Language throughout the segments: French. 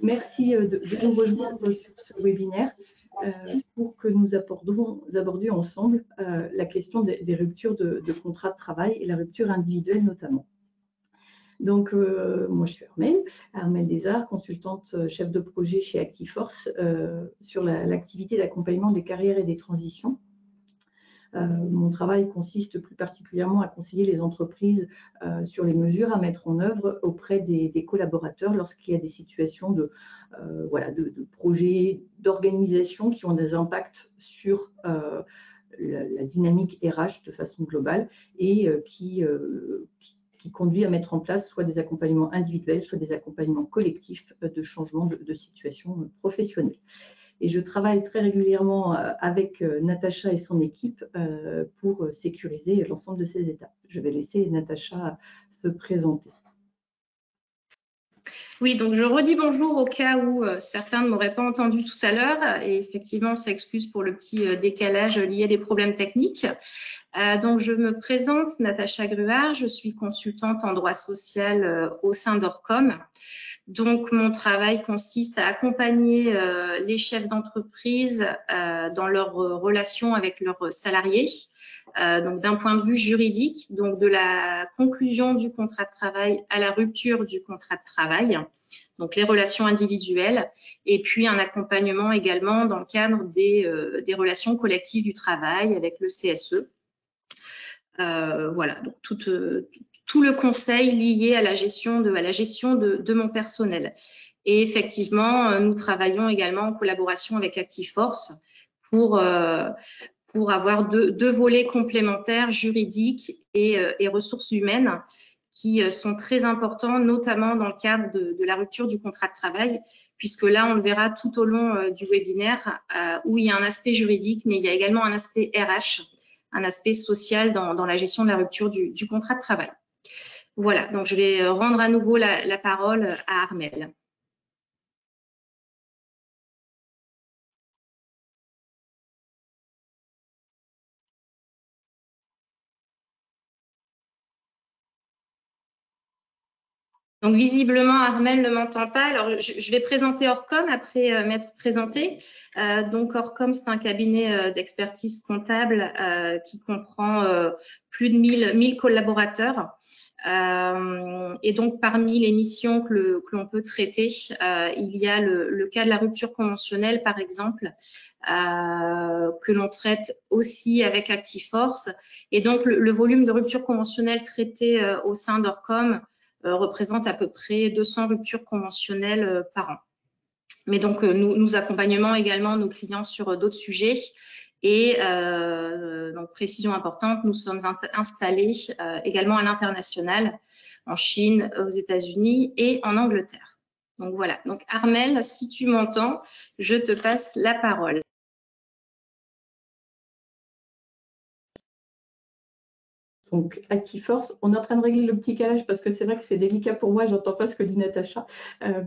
Merci de nous rejoindre sur ce webinaire pour que nous abordions ensemble la question des ruptures de contrat de travail et la rupture individuelle notamment. Donc, moi, je suis Armelle Desarts, consultante chef de projet chez Actiforce sur l'activité d'accompagnement des carrières et des transitions. Mon travail consiste plus particulièrement à conseiller les entreprises sur les mesures à mettre en œuvre auprès des collaborateurs lorsqu'il y a des situations de projets, d'organisation qui ont des impacts sur la dynamique RH de façon globale et qui conduit à mettre en place soit des accompagnements individuels, soit des accompagnements collectifs de changement de situation professionnelle. Et je travaille très régulièrement avec Natacha et son équipe pour sécuriser l'ensemble de ces étapes. Je vais laisser Natacha se présenter. Oui, donc je redis bonjour au cas où certains ne m'auraient pas entendu tout à l'heure. Et effectivement, on s'excuse pour le petit décalage lié à des problèmes techniques. Donc, je me présente, Natacha Gruard, je suis consultante en droit social au sein d'Orcom. Donc, mon travail consiste à accompagner les chefs d'entreprise dans leurs relations avec leurs salariés. Donc d'un point de vue juridique, donc de la conclusion du contrat de travail à la rupture du contrat de travail, donc les relations individuelles, et puis un accompagnement également dans le cadre des relations collectives du travail avec le CSE. Voilà, donc tout le conseil lié à la gestion de mon personnel. Et effectivement, nous travaillons également en collaboration avec Actiforce pour avoir deux volets complémentaires, juridiques et ressources humaines, qui sont très importants, notamment dans le cadre de la rupture du contrat de travail, puisque là, on le verra tout au long du webinaire, où il y a un aspect juridique, mais il y a également un aspect RH, un aspect social dans la gestion de la rupture du contrat de travail. Voilà, donc je vais rendre à nouveau la parole à Armelle. Donc, visiblement, Armelle ne m'entend pas. Alors, je vais présenter Orcom après m'être présentée. Donc, Orcom, c'est un cabinet d'expertise comptable qui comprend plus de 1000 collaborateurs. Et donc, parmi les missions que l'on peut traiter, il y a le cas de la rupture conventionnelle, par exemple, que l'on traite aussi avec Actiforce. Et donc, le volume de rupture conventionnelle traité au sein d'Orcom représente à peu près 200 ruptures conventionnelles par an. Mais donc, nous accompagnons également nos clients sur d'autres sujets. Et donc, précision importante, nous sommes installés également à l'international, en Chine, aux États-Unis et en Angleterre. Donc, voilà. Donc, Armelle, si tu m'entends, je te passe la parole. Donc, Actiforce, on est en train de régler le petit calage parce que c'est vrai que c'est délicat pour moi, j'entends pas ce que dit Natacha,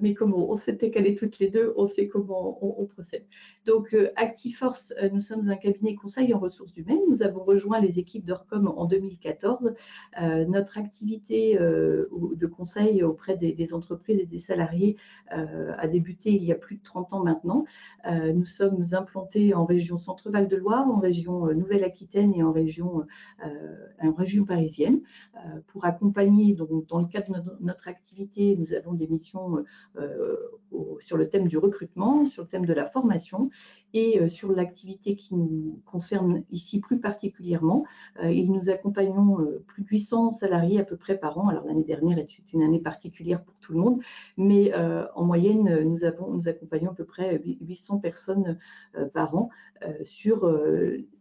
mais comme on s'était calé toutes les deux, on sait comment on procède. Donc, Actiforce, nous sommes un cabinet conseil en ressources humaines. Nous avons rejoint les équipes d'Orcom en 2014. Notre activité de conseil auprès des entreprises et des salariés a débuté il y a plus de 30 ans maintenant. Nous sommes implantés en région Centre-Val de Loire, en région Nouvelle-Aquitaine et en région parisienne pour accompagner. Donc, dans le cadre de notre activité, nous avons des missions sur le thème du recrutement, sur le thème de la formation et sur l'activité qui nous concerne ici plus particulièrement. Nous accompagnons plus de 800 salariés à peu près par an. Alors l'année dernière est une année particulière pour tout le monde, mais en moyenne, nous accompagnons à peu près 800 personnes par an sur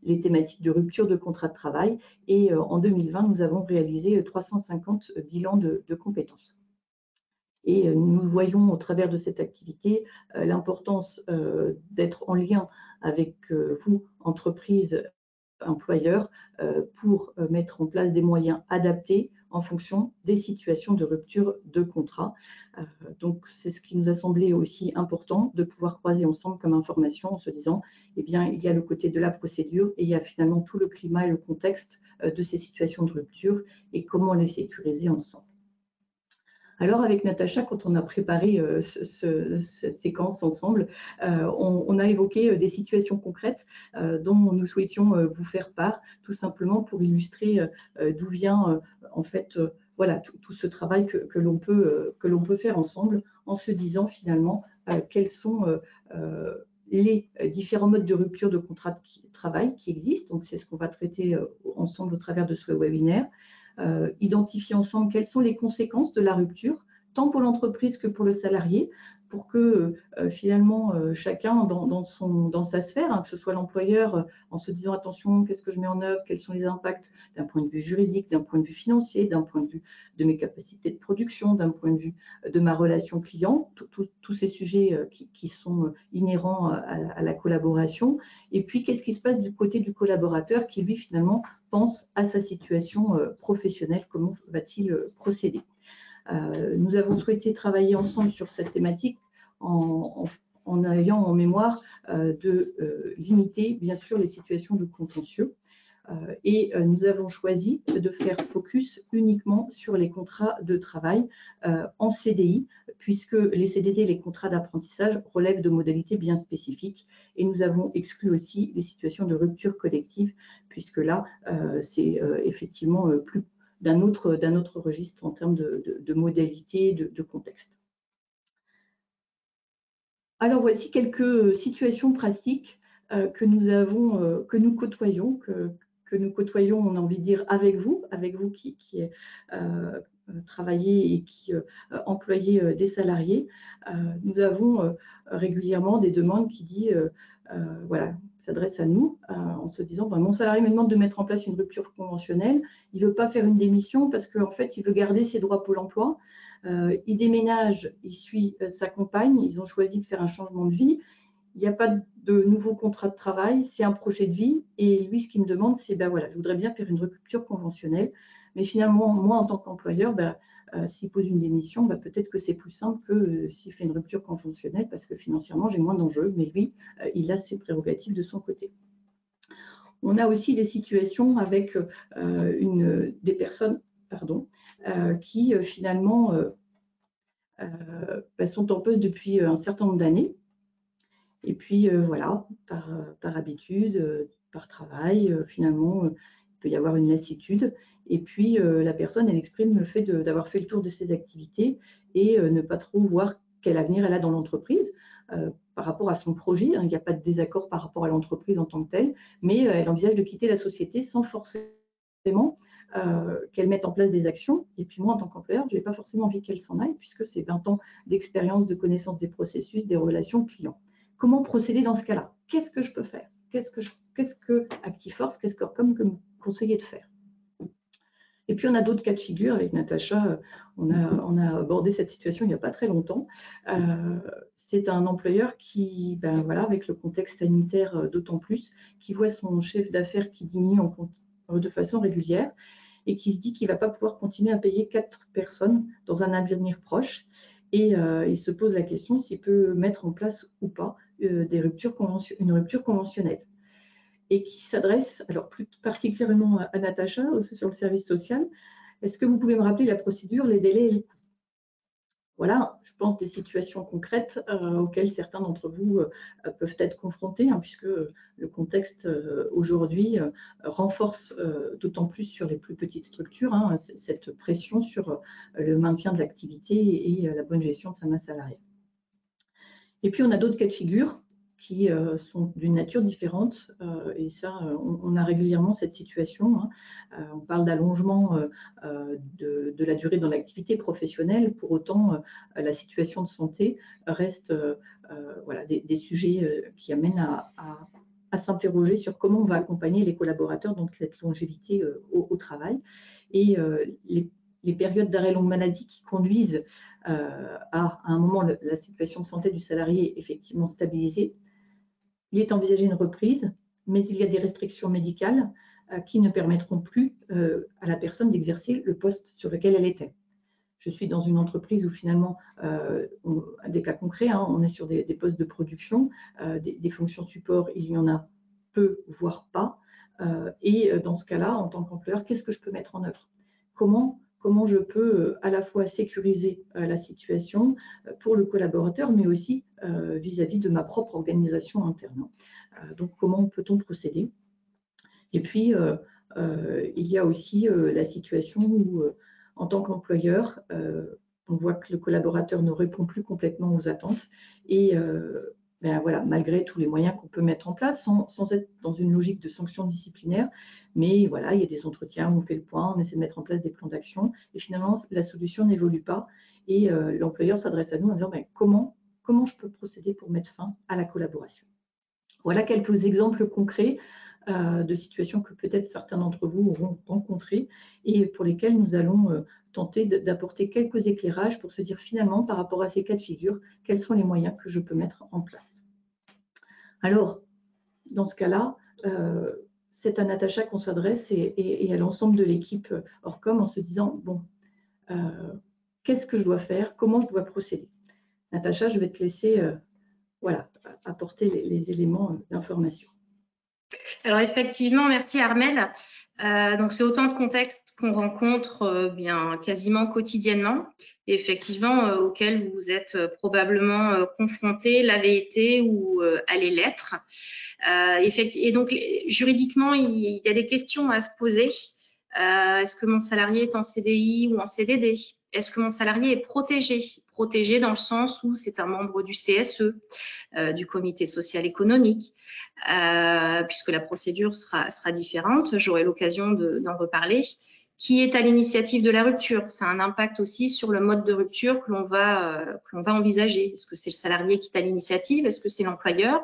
les thématiques de rupture de contrat de travail. Et en 2020, nous avons réalisé 350 bilans de compétences. Et nous voyons au travers de cette activité l'importance d'être en lien avec vous, entreprises, employeurs, pour mettre en place des moyens adaptés en fonction des situations de rupture de contrat. Donc, c'est ce qui nous a semblé aussi important de pouvoir croiser ensemble comme information en se disant, eh bien, il y a le côté de la procédure et il y a finalement tout le climat et le contexte de ces situations de rupture et comment les sécuriser ensemble. Alors avec Natacha, quand on a préparé cette séquence ensemble, on a évoqué des situations concrètes dont nous souhaitions vous faire part, tout simplement pour illustrer d'où vient en fait voilà, tout ce travail que l'on peut faire ensemble, en se disant finalement quels sont les différents modes de rupture de contrat de travail qui existent. Donc c'est ce qu'on va traiter ensemble au travers de ce webinaire. Identifier ensemble quelles sont les conséquences de la rupture, tant pour l'entreprise que pour le salarié, pour que finalement chacun dans sa sphère, hein, que ce soit l'employeur, en se disant attention, qu'est-ce que je mets en œuvre, quels sont les impacts d'un point de vue juridique, d'un point de vue financier, d'un point de vue de mes capacités de production, d'un point de vue de ma relation client, tous ces sujets qui sont inhérents à la collaboration. Et puis, qu'est-ce qui se passe du côté du collaborateur qui, lui, finalement, pense à sa situation professionnelle, comment va-t-il procéder. Nous avons souhaité travailler ensemble sur cette thématique en ayant en mémoire de limiter bien sûr les situations de contentieux. Et nous avons choisi de faire focus uniquement sur les contrats de travail en CDI, puisque les CDD, les contrats d'apprentissage, relèvent de modalités bien spécifiques. Et nous avons exclu aussi les situations de rupture collective, puisque là, c'est effectivement plus d'un autre registre en termes de modalités, de contexte. Alors voici quelques situations pratiques que nous côtoyons, que nous côtoyons, on a envie de dire, avec vous qui travaillez et qui employez des salariés. Nous avons régulièrement des demandes qui disent, voilà, s'adressent à nous en se disant, mon salarié me demande de mettre en place une rupture conventionnelle, il ne veut pas faire une démission parce qu'en fait, il veut garder ses droits Pôle emploi. Il déménage, il suit sa compagne, ils ont choisi de faire un changement de vie. Il n'y a pas de nouveau contrat de travail, c'est un projet de vie. Et lui, ce qu'il me demande, c'est, voilà, je voudrais bien faire une rupture conventionnelle. Mais finalement, moi, en tant qu'employeur, s'il pose une démission, peut-être que c'est plus simple que s'il fait une rupture conventionnelle parce que financièrement, j'ai moins d'enjeux. Mais lui, il a ses prérogatives de son côté. On a aussi des situations avec des personnes qui finalement sont en poste depuis un certain nombre d'années. Et puis voilà, par habitude, par travail, finalement, il peut y avoir une lassitude. Et puis la personne, elle exprime le fait d'avoir fait le tour de ses activités et ne pas trop voir quel avenir elle a dans l'entreprise. Par rapport à son projet, hein, il n'y a pas de désaccord par rapport à l'entreprise en tant que telle, mais elle envisage de quitter la société sans forcément qu'elle mette en place des actions. Et puis moi, en tant qu'employeur, je n'ai pas forcément envie qu'elle s'en aille, puisque c'est 20 ans d'expérience, de connaissance des processus, des relations clients. Comment procéder dans ce cas-là? Qu'est-ce que je peux faire? Qu'est-ce que ActiveForce, qu'est-ce qu'Orcom peut me conseiller de faire? Et puis, on a d'autres cas de figure. Avec Natacha, on a abordé cette situation il n'y a pas très longtemps. C'est un employeur qui, voilà, avec le contexte sanitaire d'autant plus, qui voit son chef d'affaires qui diminue de façon régulière et qui se dit qu'il ne va pas pouvoir continuer à payer 4 personnes dans un avenir proche. Et il se pose la question s'il peut mettre en place ou pas une rupture conventionnelle. Et qui s'adresse, alors plus particulièrement à Natacha, aussi sur le service social. Est-ce que vous pouvez me rappeler la procédure, les délais et les coûts? Voilà, je pense, des situations concrètes auxquelles certains d'entre vous peuvent être confrontés, hein, puisque le contexte aujourd'hui renforce d'autant plus sur les plus petites structures cette pression sur le maintien de l'activité et la bonne gestion de sa masse salariale. Et puis, on a d'autres cas de figure qui sont d'une nature différente. Et ça, on a régulièrement cette situation. On parle d'allongement de la durée dans l'activité professionnelle. Pour autant, la situation de santé reste voilà, des sujets qui amènent à s'interroger sur comment on va accompagner les collaborateurs dans cette longévité au travail. Et les périodes d'arrêt longue maladie qui conduisent à un moment la situation de santé du salarié est effectivement stabilisée. Il est envisagé une reprise, mais il y a des restrictions médicales qui ne permettront plus à la personne d'exercer le poste sur lequel elle était. Je suis dans une entreprise où finalement, des cas concrets, on est sur des postes de production, des fonctions support, il y en a peu, voire pas. Et dans ce cas-là, en tant qu'employeur, qu'est-ce que je peux mettre en œuvre? Comment comment je peux à la fois sécuriser la situation pour le collaborateur, mais aussi vis-à-vis de ma propre organisation interne. Donc, comment peut-on procéder? Et puis, il y a aussi la situation où, en tant qu'employeur, on voit que le collaborateur ne répond plus complètement aux attentes et ben voilà, malgré tous les moyens qu'on peut mettre en place, sans être dans une logique de sanction disciplinaire, mais voilà, il y a des entretiens où on fait le point, on essaie de mettre en place des plans d'action et finalement, la solution n'évolue pas et l'employeur s'adresse à nous en disant ben, comment je peux procéder pour mettre fin à la collaboration. Voilà quelques exemples concrets de situations que peut-être certains d'entre vous auront rencontrées et pour lesquelles nous allons tenter d'apporter quelques éclairages pour se dire finalement par rapport à ces cas de figure, quels sont les moyens que je peux mettre en place. Alors, dans ce cas-là, c'est à Natacha qu'on s'adresse et à l'ensemble de l'équipe Orcom en se disant, bon, qu'est-ce que je dois faire? Comment je dois procéder? Natacha, je vais te laisser voilà, apporter les éléments d'information. Alors effectivement, merci Armelle. Donc c'est autant de contextes qu'on rencontre bien quasiment quotidiennement, et effectivement auxquels vous êtes probablement confrontés, l'avez été ou allez l'être. Et donc juridiquement, il y a des questions à se poser. Est-ce que mon salarié est en CDI ou en CDD? Est-ce que mon salarié est protégé? Protégé dans le sens où c'est un membre du CSE, du comité social économique, puisque la procédure sera différente. J'aurai l'occasion d'en reparler. Qui est à l'initiative de la rupture? Ça a un impact aussi sur le mode de rupture que l'on va envisager. Est-ce que c'est le salarié qui est à l'initiative? Est-ce que c'est l'employeur?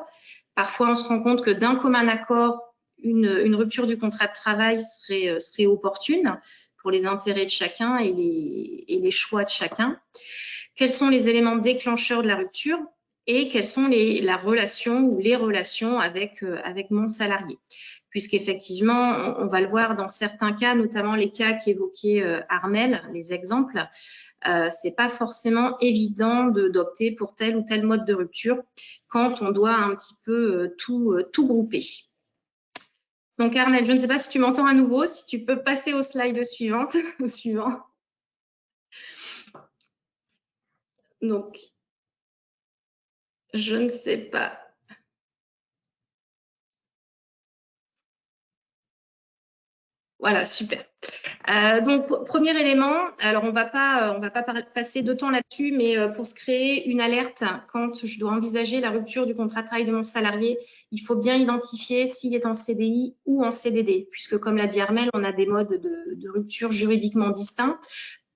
Parfois, on se rend compte que d'un commun accord, une rupture du contrat de travail serait opportune pour les intérêts de chacun et les choix de chacun. Quels sont les éléments déclencheurs de la rupture et quelles sont la relation ou les relations avec mon salarié? Puisqu'effectivement, on va le voir dans certains cas, notamment les cas qu'évoquait Armelle, les exemples, c'est pas forcément évident d'opter pour tel ou tel mode de rupture quand on doit un petit peu tout grouper. Donc Armelle, je ne sais pas si tu m'entends à nouveau, si tu peux passer au slide suivant. Donc, je ne sais pas. Voilà, super. Donc, premier élément, alors on va pas passer de temps là-dessus, mais pour se créer une alerte, quand je dois envisager la rupture du contrat de travail de mon salarié, il faut bien identifier s'il est en CDI ou en CDD, puisque comme l'a dit Armelle, on a des modes de rupture juridiquement distincts.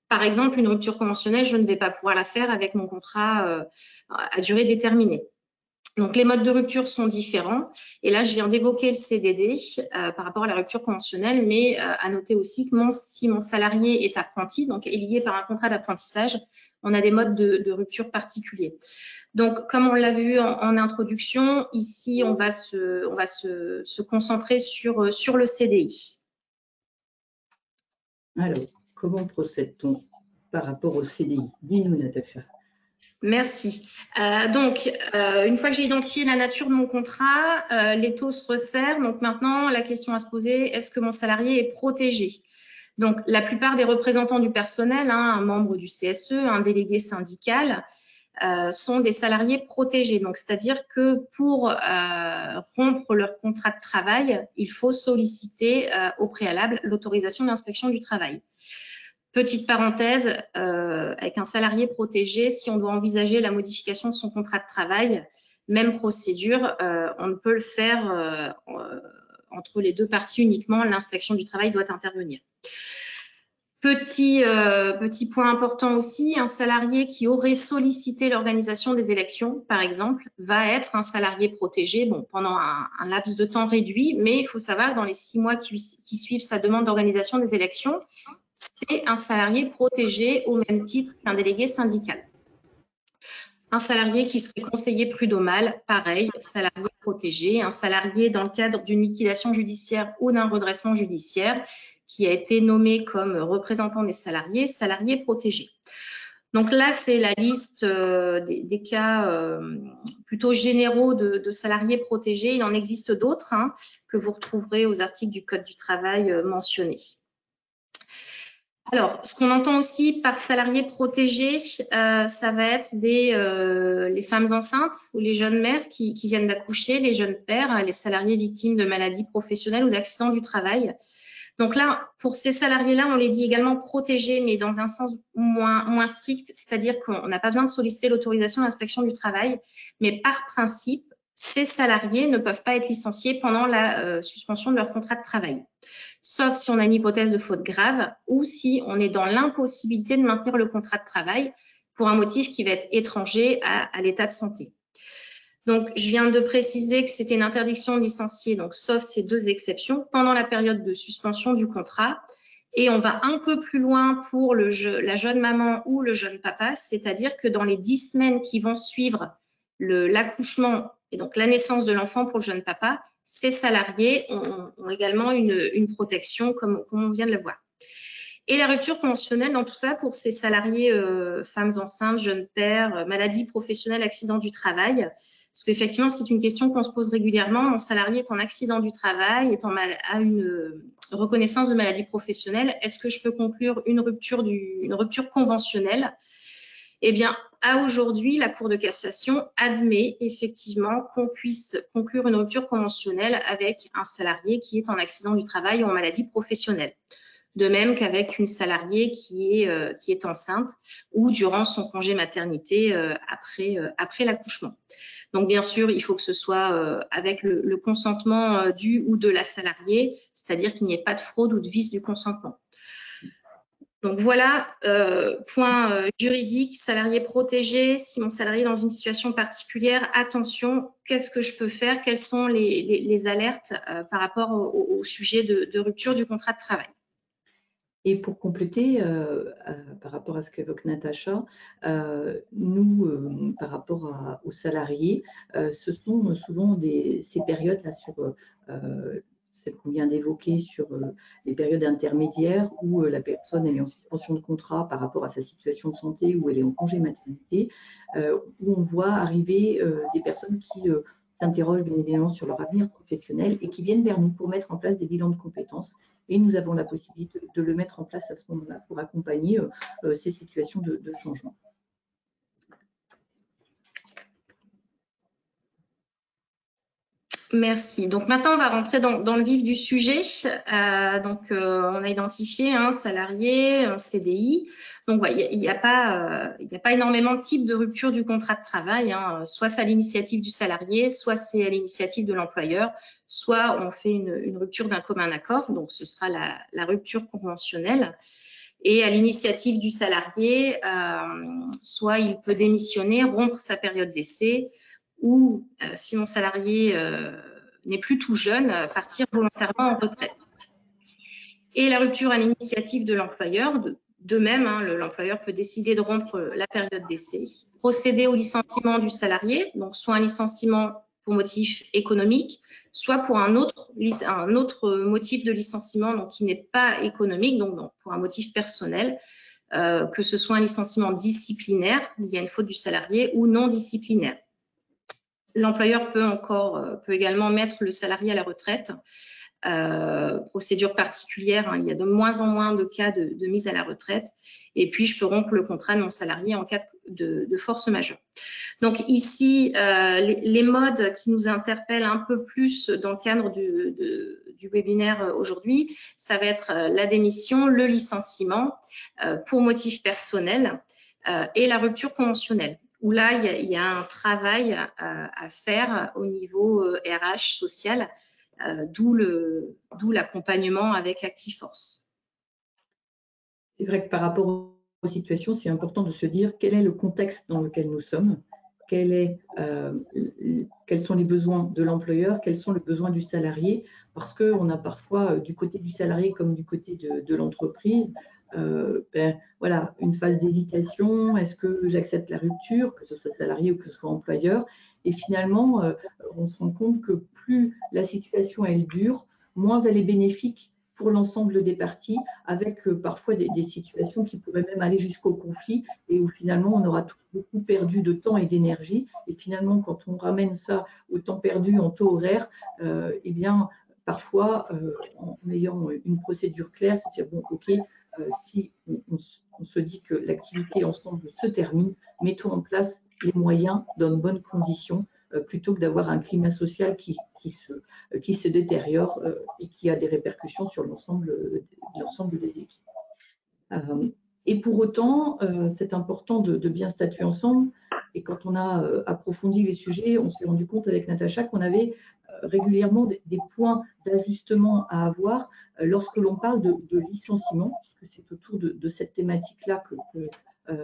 Par exemple, une rupture conventionnelle, je ne vais pas pouvoir la faire avec mon contrat à durée déterminée. Donc, les modes de rupture sont différents. Et là, je viens d'évoquer le CDD par rapport à la rupture conventionnelle, mais à noter aussi que si mon salarié est apprenti, donc est lié par un contrat d'apprentissage, on a des modes de rupture particuliers. Donc, comme on l'a vu en introduction, ici, on va se concentrer sur le CDI. Alors, comment procède-t-on par rapport au CDI? Dis-nous, Natacha. Merci. Donc, une fois que j'ai identifié la nature de mon contrat, les taux se resserrent. Donc maintenant, la question à se poser, est-ce que mon salarié est protégé? Donc, la plupart des représentants du personnel, un membre du CSE, un délégué syndical, sont des salariés protégés. Donc, c'est-à-dire que pour rompre leur contrat de travail, il faut solliciter au préalable l'autorisation de l'inspection du travail. Petite parenthèse, avec un salarié protégé, si on doit envisager la modification de son contrat de travail, même procédure, on ne peut le faire entre les deux parties uniquement, l'inspection du travail doit intervenir. Petit point important aussi, un salarié qui aurait sollicité l'organisation des élections, par exemple, va être un salarié protégé pendant un laps de temps réduit, mais il faut savoir que dans les 6 mois qui suivent sa demande d'organisation des élections, c'est un salarié protégé au même titre qu'un délégué syndical. Un salarié qui serait conseiller prud'homal, pareil, salarié protégé. Un salarié dans le cadre d'une liquidation judiciaire ou d'un redressement judiciaire qui a été nommé comme représentant des salariés, salarié protégé. Donc là, c'est la liste des cas plutôt généraux de salariés protégés. Il en existe d'autres que vous retrouverez aux articles du Code du travail mentionnés. Alors, ce qu'on entend aussi par salariés protégés, ça va être les femmes enceintes ou les jeunes mères qui viennent d'accoucher, les jeunes pères, les salariés victimes de maladies professionnelles ou d'accidents du travail. Donc là, pour ces salariés-là, on les dit également protégés, mais dans un sens moins strict, c'est-à-dire qu'on n'a pas besoin de solliciter l'autorisation d'inspection du travail, mais par principe, ces salariés ne peuvent pas être licenciés pendant la suspension de leur contrat de travail, sauf si on a une hypothèse de faute grave ou si on est dans l'impossibilité de maintenir le contrat de travail pour un motif qui va être étranger à l'état de santé. Donc, je viens de préciser que c'était une interdiction de licencier, donc sauf ces deux exceptions, pendant la période de suspension du contrat. Et on va un peu plus loin pour la jeune maman ou le jeune papa, c'est-à-dire que dans les 10 semaines qui vont suivre l'accouchement et donc la naissance de l'enfant pour le jeune papa, ces salariés ont également une protection comme on vient de le voir. Et la rupture conventionnelle dans tout ça pour ces salariés femmes enceintes, jeunes pères, maladies professionnelles, accidents du travail. Parce qu'effectivement, c'est une question qu'on se pose régulièrement. Mon salarié est en accident du travail, a une reconnaissance de maladie professionnelle. Est-ce que je peux conclure une rupture conventionnelle? Eh bien, à aujourd'hui, la Cour de cassation admet effectivement qu'on puisse conclure une rupture conventionnelle avec un salarié qui est en accident du travail ou en maladie professionnelle. De même qu'avec une salariée qui est enceinte ou durant son congé maternité après l'accouchement. Donc, bien sûr, il faut que ce soit avec le consentement du ou de la salariée, c'est-à-dire qu'il n'y ait pas de fraude ou de vice du consentement. Donc, voilà, point juridique, salarié protégé. Si mon salarié est dans une situation particulière, attention, qu'est-ce que je peux faire? Quelles sont les alertes par rapport au sujet de rupture du contrat de travail? Et pour compléter, par rapport à ce qu'évoque Natacha, nous, par rapport aux salariés, ce sont souvent ces périodes-là sur celle qu'on vient d'évoquer sur les périodes intermédiaires où la personne elle est en suspension de contrat par rapport à sa situation de santé, où elle est en congé maternité, où on voit arriver des personnes qui s'interrogent bien évidemment sur leur avenir professionnel et qui viennent vers nous pour mettre en place des bilans de compétences. Et nous avons la possibilité de le mettre en place à ce moment-là pour accompagner ces situations de changement. Merci. Donc maintenant, on va rentrer dans le vif du sujet. On a identifié un salarié, un CDI. Donc, il n'y a pas énormément de types de rupture du contrat de travail. Soit c'est à l'initiative du salarié, soit c'est à l'initiative de l'employeur, soit on fait une rupture d'un commun accord. Donc, ce sera la rupture conventionnelle. Et à l'initiative du salarié, soit il peut démissionner, rompre sa période d'essai, ou si mon salarié n'est plus tout jeune, partir volontairement en retraite. Et la rupture à l'initiative de l'employeur, de même, l'employeur peut décider de rompre la période d'essai, procéder au licenciement du salarié, donc soit un licenciement pour motif économique, soit pour un autre motif de licenciement donc, qui n'est pas économique, donc pour un motif personnel, que ce soit un licenciement disciplinaire, il y a une faute du salarié, ou non disciplinaire. L'employeur peut également mettre le salarié à la retraite. Procédure particulière, il y a de moins en moins de cas de mise à la retraite. Et puis, je peux rompre le contrat de mon salarié en cas de force majeure. Donc ici, les modes qui nous interpellent un peu plus dans le cadre du webinaire aujourd'hui, ça va être la démission, le licenciement pour motif personnel et la rupture conventionnelle, où là, il y a un travail à faire au niveau RH social, d'où l'accompagnement avec Actiforce. C'est vrai que par rapport aux situations, c'est important de se dire quel est le contexte dans lequel nous sommes, quels sont les besoins de l'employeur, quels sont les besoins du salarié, parce qu'on a parfois, du côté du salarié comme du côté de l'entreprise, voilà, une phase d'hésitation, est-ce que j'accepte la rupture, que ce soit salarié ou que ce soit employeur, et finalement, on se rend compte que plus la situation elle dure, moins elle est bénéfique pour l'ensemble des parties, avec parfois des situations qui pourraient même aller jusqu'au conflit, et où finalement on aura beaucoup perdu de temps et d'énergie, et finalement quand on ramène ça au temps perdu en taux horaire, eh bien parfois, en ayant une procédure claire, c'est dire bon, ok, si on se dit que l'activité ensemble se termine, mettons en place les moyens dans de bonnes conditions plutôt que d'avoir un climat social qui se détériore et qui a des répercussions sur l'ensemble des équipes. Et pour autant, c'est important de bien statuer ensemble. Et quand on a approfondi les sujets, on s'est rendu compte avec Natacha qu'on avait régulièrement des points d'ajustement à avoir lorsque l'on parle de licenciement, puisque c'est autour de cette thématique-là que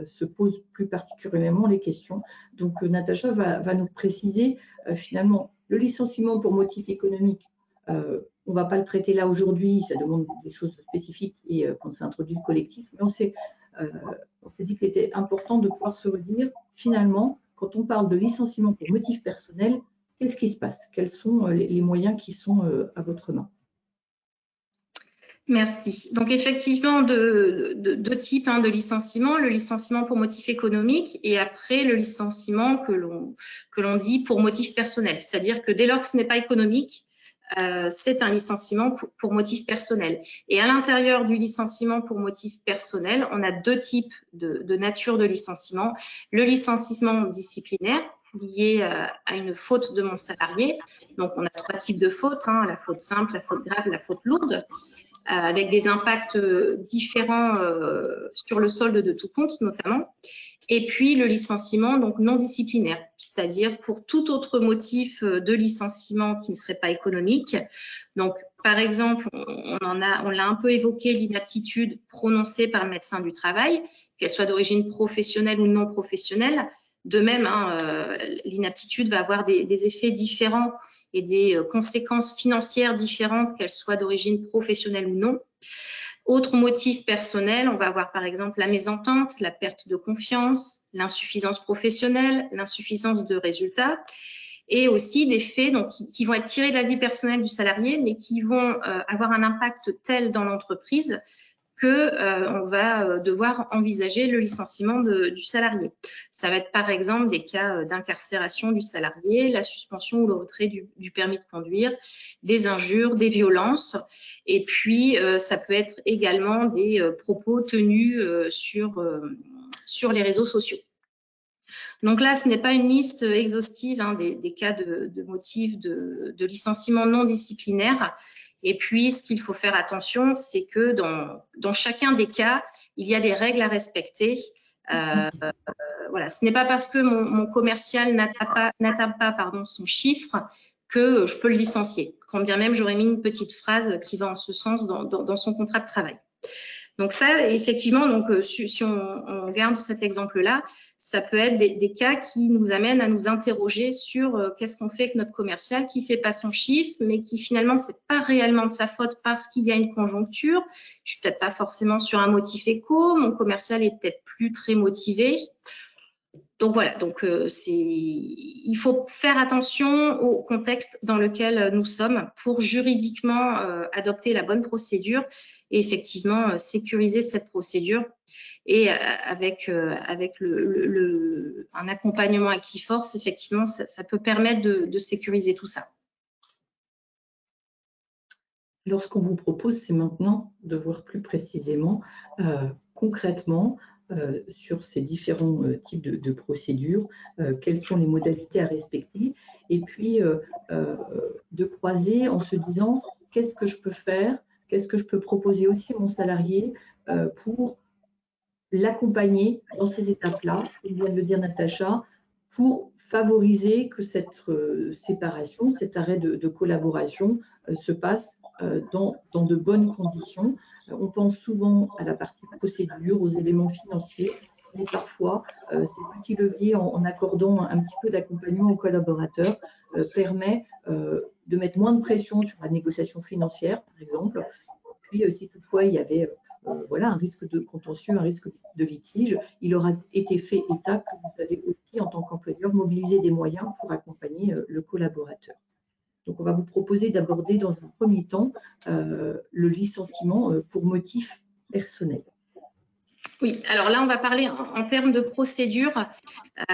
se posent plus particulièrement les questions. Donc, Natacha va nous préciser finalement le licenciement pour motif économique. On ne va pas le traiter là aujourd'hui, ça demande des choses spécifiques et quand c'est introduit le collectif, mais on s'est dit qu'il était important de pouvoir se redire, finalement, quand on parle de licenciement pour motif personnel, qu'est-ce qui se passe? Quels sont les moyens qui sont à votre main? Merci. Donc effectivement, deux types de licenciement, le licenciement pour motif économique et après le licenciement que l'on dit pour motif personnel. C'est-à-dire que dès lors que ce n'est pas économique, c'est un licenciement pour motif personnel. Et à l'intérieur du licenciement pour motif personnel, on a deux types de nature de licenciement. Le licenciement disciplinaire lié à une faute de mon salarié. Donc, on a trois types de fautes, la faute simple, la faute grave, la faute lourde, avec des impacts différents sur le solde de tout compte notamment. Et puis le licenciement donc non disciplinaire, c'est-à-dire pour tout autre motif de licenciement qui ne serait pas économique. Donc par exemple, on l'a un peu évoqué, l'inaptitude prononcée par le médecin du travail, qu'elle soit d'origine professionnelle ou non professionnelle. De même, l'inaptitude va avoir des effets différents et des conséquences financières différentes, qu'elles soient d'origine professionnelle ou non. Autre motif personnel, on va avoir par exemple la mésentente, la perte de confiance, l'insuffisance professionnelle, l'insuffisance de résultats et aussi des faits donc, qui vont être tirés de la vie personnelle du salarié mais qui vont avoir un impact tel dans l'entreprise qu'on va devoir envisager le licenciement du salarié. Ça va être par exemple des cas d'incarcération du salarié, la suspension ou le retrait du permis de conduire, des injures, des violences, et puis ça peut être également des propos tenus sur les réseaux sociaux. Donc là, ce n'est pas une liste exhaustive des cas de motifs de licenciement non disciplinaire. Et puis, ce qu'il faut faire attention, c'est que dans chacun des cas, il y a des règles à respecter. Voilà, ce n'est pas parce que mon commercial n'atteint pas son chiffre que je peux le licencier, quand bien même j'aurais mis une petite phrase qui va en ce sens dans son contrat de travail. Donc ça, effectivement, si on garde cet exemple-là, ça peut être des cas qui nous amènent à nous interroger sur qu'est-ce qu'on fait avec notre commercial qui fait pas son chiffre, mais qui finalement c'est pas réellement de sa faute parce qu'il y a une conjoncture. Je suis peut-être pas forcément sur un motif éco, mon commercial est peut-être plus très motivé. Donc voilà, il faut faire attention au contexte dans lequel nous sommes pour juridiquement adopter la bonne procédure et effectivement sécuriser cette procédure et avec un accompagnement ActiForce, effectivement, ça peut permettre de sécuriser tout ça. Alors, ce qu'on vous propose, c'est maintenant de voir plus précisément, concrètement, sur ces différents types de procédures, quelles sont les modalités à respecter, et puis de croiser en se disant qu'est-ce que je peux faire, qu'est-ce que je peux proposer aussi à mon salarié pour l'accompagner dans ces étapes-là, comme vient de le dire Natacha, pour favoriser que cette séparation, cet arrêt de collaboration se passe dans de bonnes conditions. On pense souvent à la partie procédure, aux éléments financiers, mais parfois, ces petits leviers, en accordant un petit peu d'accompagnement aux collaborateurs, permet de mettre moins de pression sur la négociation financière, par exemple. Puis, si toutefois il y avait un risque de contentieux, un risque de litige, il aura été fait état que vous avez aussi, en tant qu'employeur, mobilisé des moyens pour accompagner le collaborateur. Donc, on va vous proposer d'aborder dans un premier temps le licenciement pour motif personnel. Oui, alors là, on va parler en termes de procédure.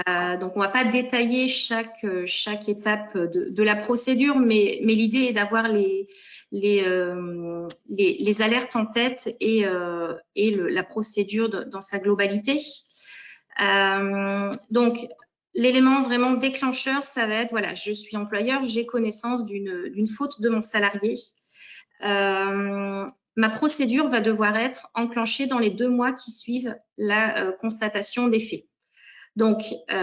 Donc, on ne va pas détailler chaque étape de la procédure, mais l'idée est d'avoir les alertes en tête et la procédure dans sa globalité. Donc, l'élément vraiment déclencheur, ça va être, voilà, je suis employeur, j'ai connaissance d'une faute de mon salarié. Ma procédure va devoir être enclenchée dans les 2 mois qui suivent la constatation des faits. Donc,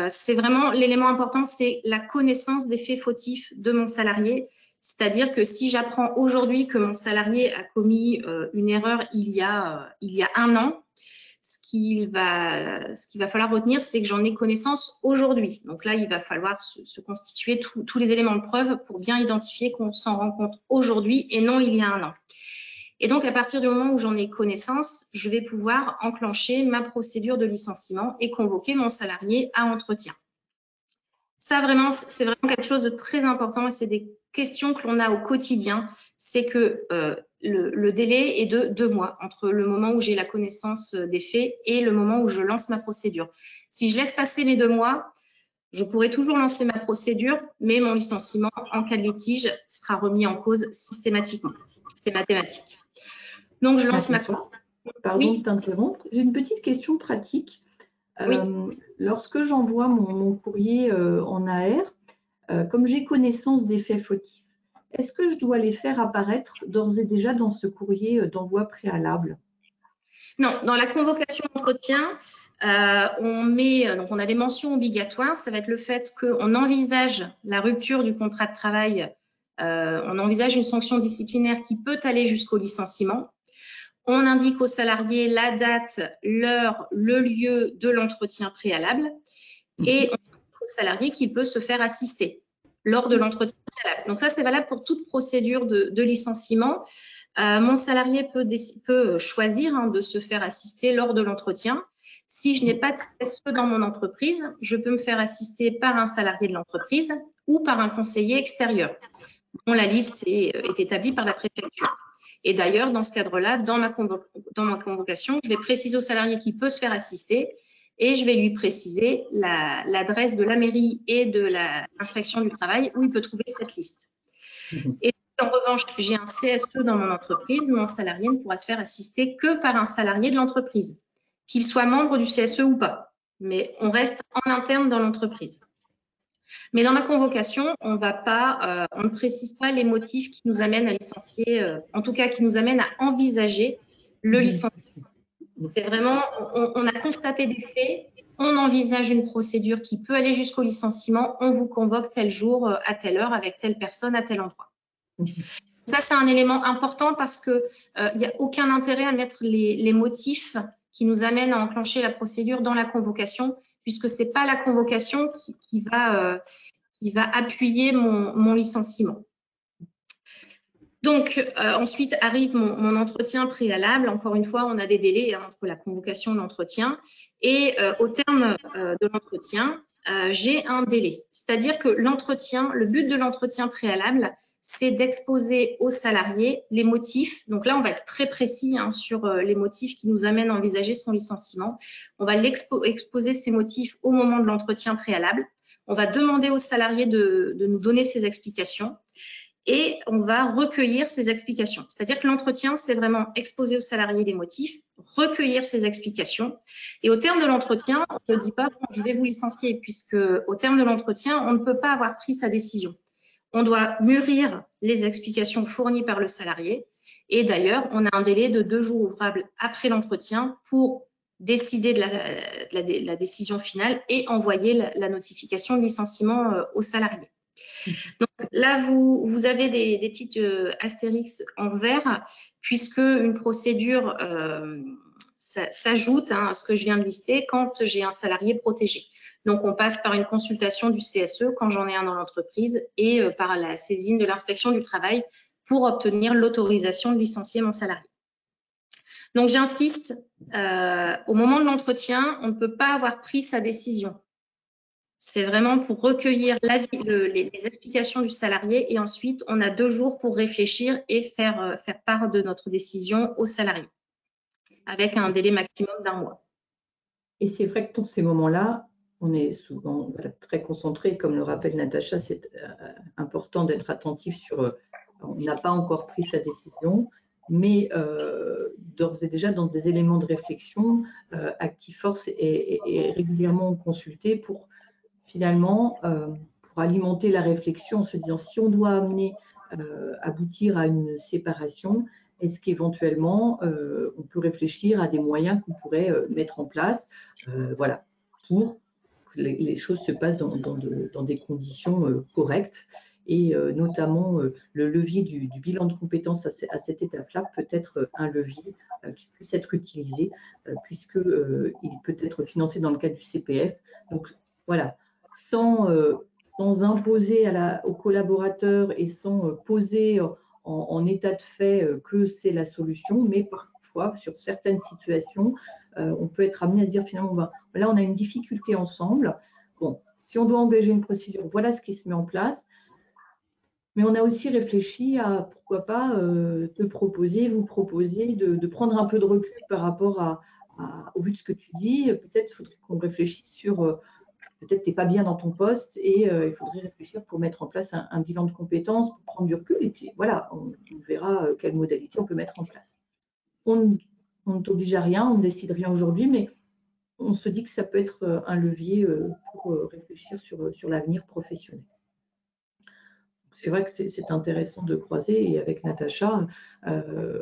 c'est vraiment l'élément important, c'est la connaissance des faits fautifs de mon salarié. C'est-à-dire que si j'apprends aujourd'hui que mon salarié a commis une erreur il y a 1 an, ce qu'il va falloir retenir, c'est que j'en ai connaissance aujourd'hui. Donc là, il va falloir se constituer tous les éléments de preuve pour bien identifier qu'on s'en rend compte aujourd'hui et non il y a 1 an. Et donc, à partir du moment où j'en ai connaissance, je vais pouvoir enclencher ma procédure de licenciement et convoquer mon salarié à entretien. Ça, vraiment, c'est vraiment quelque chose de très important et c'est des questions que l'on a au quotidien. C'est que le délai est de 2 mois entre le moment où j'ai la connaissance des faits et le moment où je lance ma procédure. Si je laisse passer les 2 mois, je pourrai toujours lancer ma procédure, mais mon licenciement en cas de litige sera remis en cause systématiquement. C'est mathématique. Donc, je lance ma... Pardon de t'interrompre. J'ai une petite question pratique. Lorsque j'envoie mon courrier en AR, comme j'ai connaissance des faits fautifs, est-ce que je dois les faire apparaître d'ores et déjà dans ce courrier d'envoi préalable? Non, dans la convocation d'entretien, on a des mentions obligatoires. Ça va être le fait qu'on envisage la rupture du contrat de travail, on envisage une sanction disciplinaire qui peut aller jusqu'au licenciement. On indique au salarié la date, l'heure, le lieu de l'entretien préalable et on indique au salarié qu'il peut se faire assister lors de l'entretien préalable. Donc ça, c'est valable pour toute procédure de licenciement. Mon salarié peut choisir de se faire assister lors de l'entretien. Si je n'ai pas de CSE dans mon entreprise, je peux me faire assister par un salarié de l'entreprise ou par un conseiller extérieur, dont la liste est établie par la préfecture. Et d'ailleurs, dans ce cadre-là, dans ma convocation, je vais préciser au salarié qui peut se faire assister et je vais lui préciser l'adresse de la mairie et de l'inspection du travail où il peut trouver cette liste. Et si en revanche, j'ai un CSE dans mon entreprise, mon salarié ne pourra se faire assister que par un salarié de l'entreprise, qu'il soit membre du CSE ou pas. Mais on reste en interne dans l'entreprise. Mais dans ma convocation, on ne précise pas les motifs qui nous amènent à licencier, en tout cas qui nous amènent à envisager le licenciement. C'est vraiment, on a constaté des faits, on envisage une procédure qui peut aller jusqu'au licenciement, on vous convoque tel jour, à telle heure, avec telle personne, à tel endroit. Ça, c'est un élément important parce qu'il n'y a aucun intérêt à mettre les motifs qui nous amènent à enclencher la procédure dans la convocation, puisque ce n'est pas la convocation qui va appuyer mon licenciement. Donc, ensuite arrive mon entretien préalable. Encore une fois, on a des délais entre la convocation et l'entretien. Et au terme de l'entretien, j'ai un délai. C'est-à-dire que le but de l'entretien préalable, c'est d'exposer aux salariés les motifs. Donc là, on va être très précis sur les motifs qui nous amènent à envisager son licenciement. On va exposer ces motifs au moment de l'entretien préalable. On va demander aux salariés de nous donner ces explications et on va recueillir ces explications. C'est-à-dire que l'entretien, c'est vraiment exposer aux salariés les motifs, recueillir ces explications. Et au terme de l'entretien, on ne dit pas « je vais vous licencier » puisque au terme de l'entretien, on ne peut pas avoir pris sa décision. On doit mûrir les explications fournies par le salarié. Et d'ailleurs, on a un délai de 2 jours ouvrables après l'entretien pour décider de la décision finale et envoyer la notification de licenciement aux salariés. Donc là, vous avez des petites astérix en vert, puisque une procédure s'ajoute à ce que je viens de lister quand j'ai un salarié protégé. Donc, on passe par une consultation du CSE quand j'en ai un dans l'entreprise et par la saisine de l'inspection du travail pour obtenir l'autorisation de licencier mon salarié. Donc, j'insiste, au moment de l'entretien, on ne peut pas avoir pris sa décision. C'est vraiment pour recueillir les explications du salarié et ensuite, on a 2 jours pour réfléchir et faire part de notre décision au salarié avec un délai maximum d'1 mois. Et c'est vrai que dans ces moments-là, on est souvent très concentré, comme le rappelle Natacha, c'est important d'être attentif sur, on n'a pas encore pris sa décision, mais d'ores et déjà dans des éléments de réflexion, ActiveForce est régulièrement consulté pour finalement pour alimenter la réflexion en se disant si on doit aboutir à une séparation, est-ce qu'éventuellement on peut réfléchir à des moyens qu'on pourrait mettre en place voilà, pour que les choses se passent dans des conditions correctes et notamment le levier du bilan de compétences à cette étape-là peut être un levier qui puisse être utilisé puisqu'il peut être financé dans le cadre du CPF. Donc voilà, sans imposer aux collaborateurs et sans poser en état de fait que c'est la solution, mais parfois, sur certaines situations, on peut être amené à se dire finalement, là, on a une difficulté ensemble. Bon, si on doit engager une procédure, voilà ce qui se met en place. Mais on a aussi réfléchi à, pourquoi pas, vous proposer de prendre un peu de recul par rapport au vu de ce que tu dis. Peut-être faudrait qu'on réfléchisse sur peut-être tu n'es pas bien dans ton poste et il faudrait réfléchir pour mettre en place un bilan de compétences, pour prendre du recul et puis voilà, on verra quelle modalité on peut mettre en place. On ne t'oblige à rien, on ne décide rien aujourd'hui, mais on se dit que ça peut être un levier pour réfléchir sur l'avenir professionnel. C'est vrai que c'est intéressant de croiser et avec Natacha,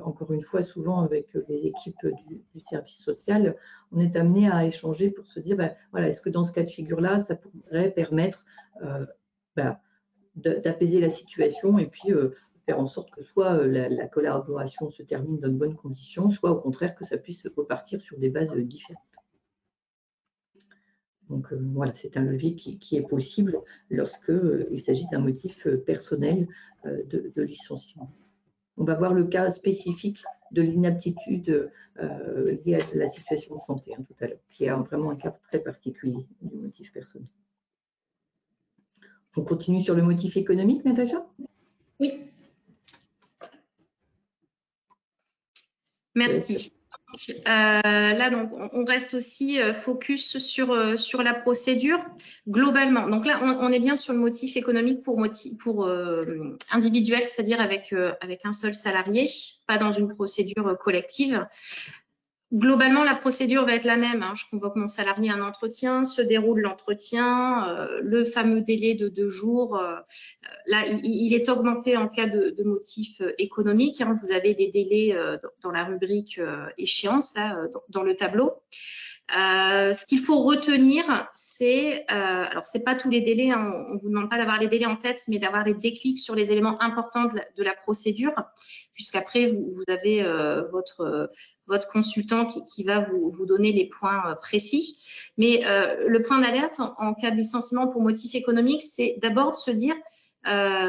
encore une fois, souvent avec les équipes du service social, on est amené à échanger pour se dire, voilà, est-ce que dans ce cas de figure-là, ça pourrait permettre d'apaiser la situation et puis faire en sorte que soit la collaboration se termine dans de bonnes conditions, soit au contraire que ça puisse repartir sur des bases différentes. Donc voilà, c'est un levier qui est possible lorsqu'il s'agit d'un motif personnel de licenciement. On va voir le cas spécifique de l'inaptitude liée à la situation de santé tout à l'heure, qui est vraiment un cas très particulier du motif personnel. On continue sur le motif économique, Natacha? Oui. Merci. Là, donc, on reste aussi focus sur la procédure globalement. Donc là, on est bien sur le motif économique pour individuel, c'est-à-dire avec un seul salarié, pas dans une procédure collective. Globalement, la procédure va être la même. Je convoque mon salarié à un entretien, se déroule l'entretien, le fameux délai de 2 jours. Là, il est augmenté en cas de motif économique. Vous avez des délais dans la rubrique échéance, là, dans le tableau. Ce qu'il faut retenir, c'est, alors c'est pas tous les délais, on vous demande pas d'avoir les délais en tête, mais d'avoir les déclics sur les éléments importants de la procédure, puisqu'après vous avez votre consultant qui va vous donner les points précis. Mais le point d'alerte en cas de licenciement pour motif économique, c'est d'abord de se dire,